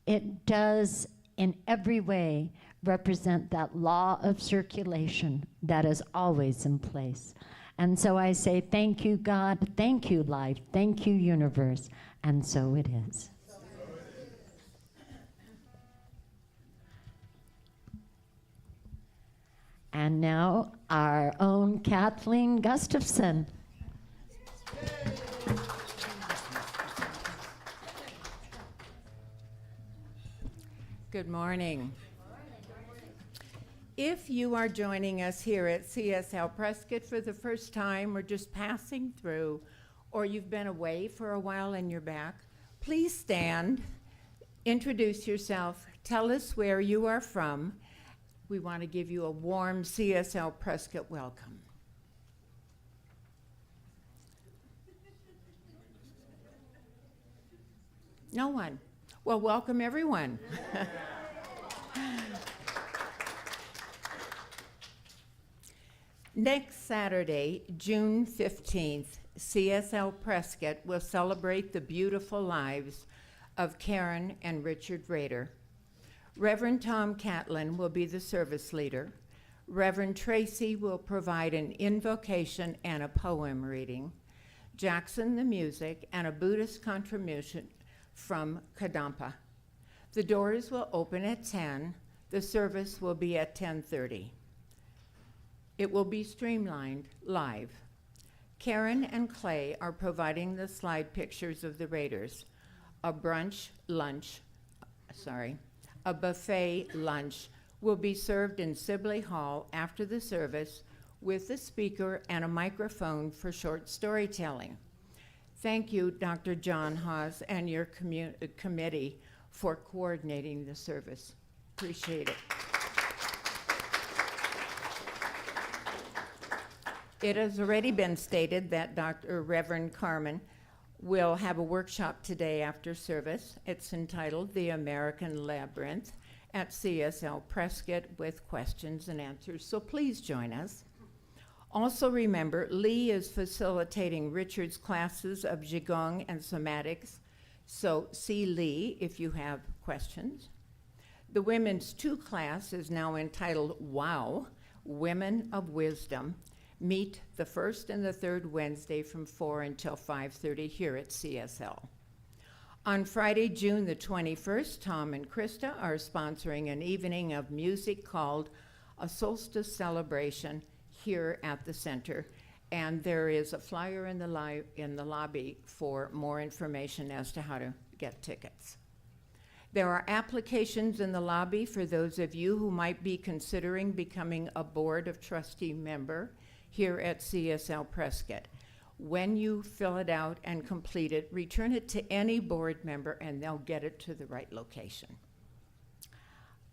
It does in every way represent that law of circulation that is always in place. And so I say, thank you, God, thank you, life, thank you, universe, and so it is. And now, our own Kathleen Gustafson. Good morning. If you are joining us here at CSL Prescott for the first time, or just passing through, or you've been away for a while and you're back, please stand, introduce yourself, tell us where you are from. We want to give you a warm CSL Prescott welcome. No one. Well, welcome everyone. Next Saturday, June 15th, CSL Prescott will celebrate the beautiful lives of Karen and Richard Rader. Reverend Tom Catlin will be the service leader. Reverend Tracy will provide an invocation and a poem reading. Jackson the music, and a Buddhist contribution from Kadampa. The doors will open at 10. The service will be at 10:30. It will be streamlined live. Karen and Clay are providing the slide pictures of the Raiders. A buffet lunch will be served in Sibley Hall after the service with a speaker and a microphone for short storytelling. Thank you, Dr. John Haas, and your committee for coordinating the service. Appreciate it. It has already been stated that Reverend Carmen will have a workshop today after service. It's entitled The American Labyrinth at CSL Prescott with questions and answers, so please join us. Also remember, Lee is facilitating Richard's classes of Qigong and somatics, so see Lee if you have questions. The Women's 2 class is now entitled WOW, Women of Wisdom. Meet the first and the third Wednesday from 4 until 5:30 here at CSL. On Friday, June the 21st, Tom and Krista are sponsoring an evening of music called A Solstice Celebration here at the center, and there is a flyer in the lobby for more information as to how to get tickets. There are applications in the lobby for those of you who might be considering becoming a Board of Trustee member here at CSL Prescott. When you fill it out and complete it, return it to any board member and they'll get it to the right location.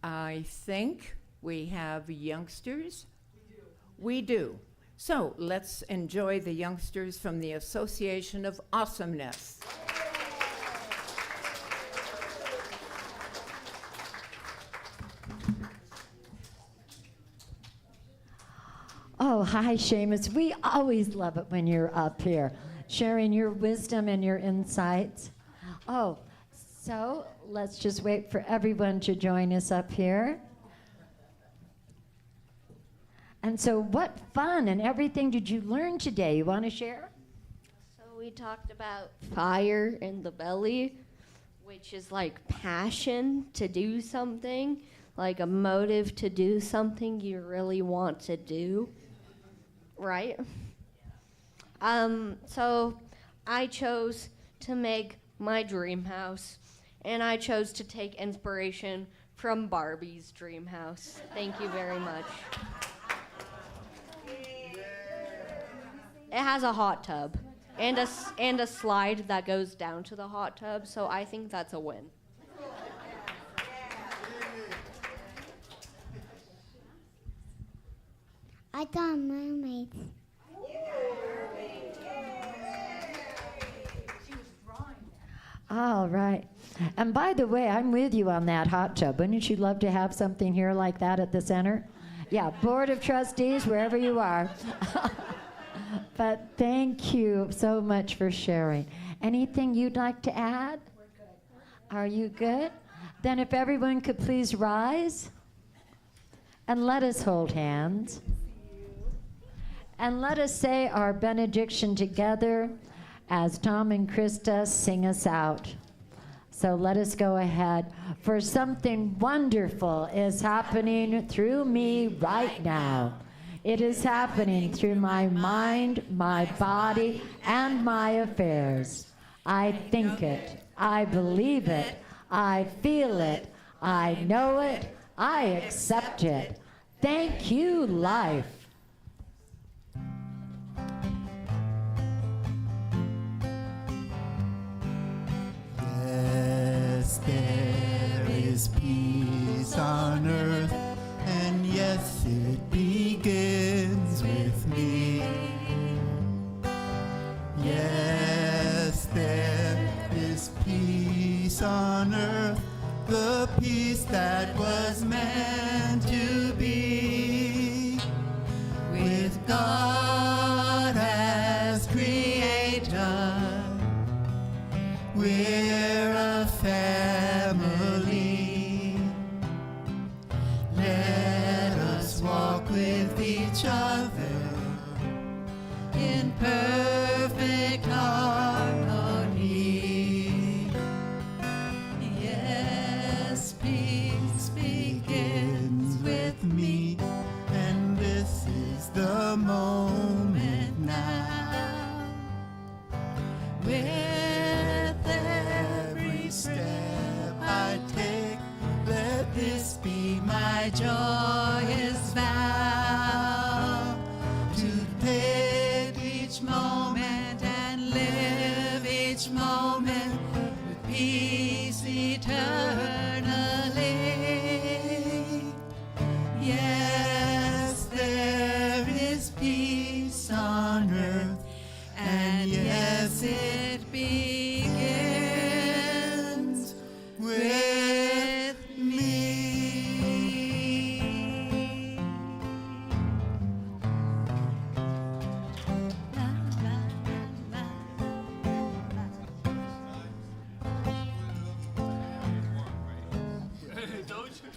I think we have youngsters. We do. So let's enjoy the youngsters from the Association of Awesomeness. Oh, hi, Seamus. We always love it when you're up here, sharing your wisdom and your insights. Oh, so let's just wait for everyone to join us up here. And so what fun and everything did you learn today? You want to share? So we talked about fire in the belly, which is like passion to do something, like a motive to do something you really want to do, right? So I chose to make my dream house, and I chose to take inspiration from Barbie's dream house. Thank you very much. It has a hot tub and a slide that goes down to the hot tub, so I think that's a win. I got mermaids. All right. And by the way, I'm with you on that hot tub. Wouldn't you love to have something here like that at the center? Yeah, Board of Trustees, wherever you are. But thank you so much for sharing. Anything you'd like to add? We're good. Are you good? Then if everyone could please rise and let us hold hands. And let us say our benediction together as Tom and Krista sing us out. So let us go ahead. For something wonderful is happening through me right now. It is happening through my mind, my body, and my affairs. I think it. I believe it. I feel it. I know it. I accept it. Thank you, life. Yes, there is peace on earth, and yes, it begins with me. Yes, there is peace on earth, the peace that was meant to be. With God as creator, we're a family. Let us walk with each other in perfect harmony. Yes, peace begins with me, and this is the moment now. With every step I take, let this be my joyous vow, to take each moment and live each moment with peace eternally. Yes, there is peace on earth, and yes, it begins with me. La, la, la, la. Don't you?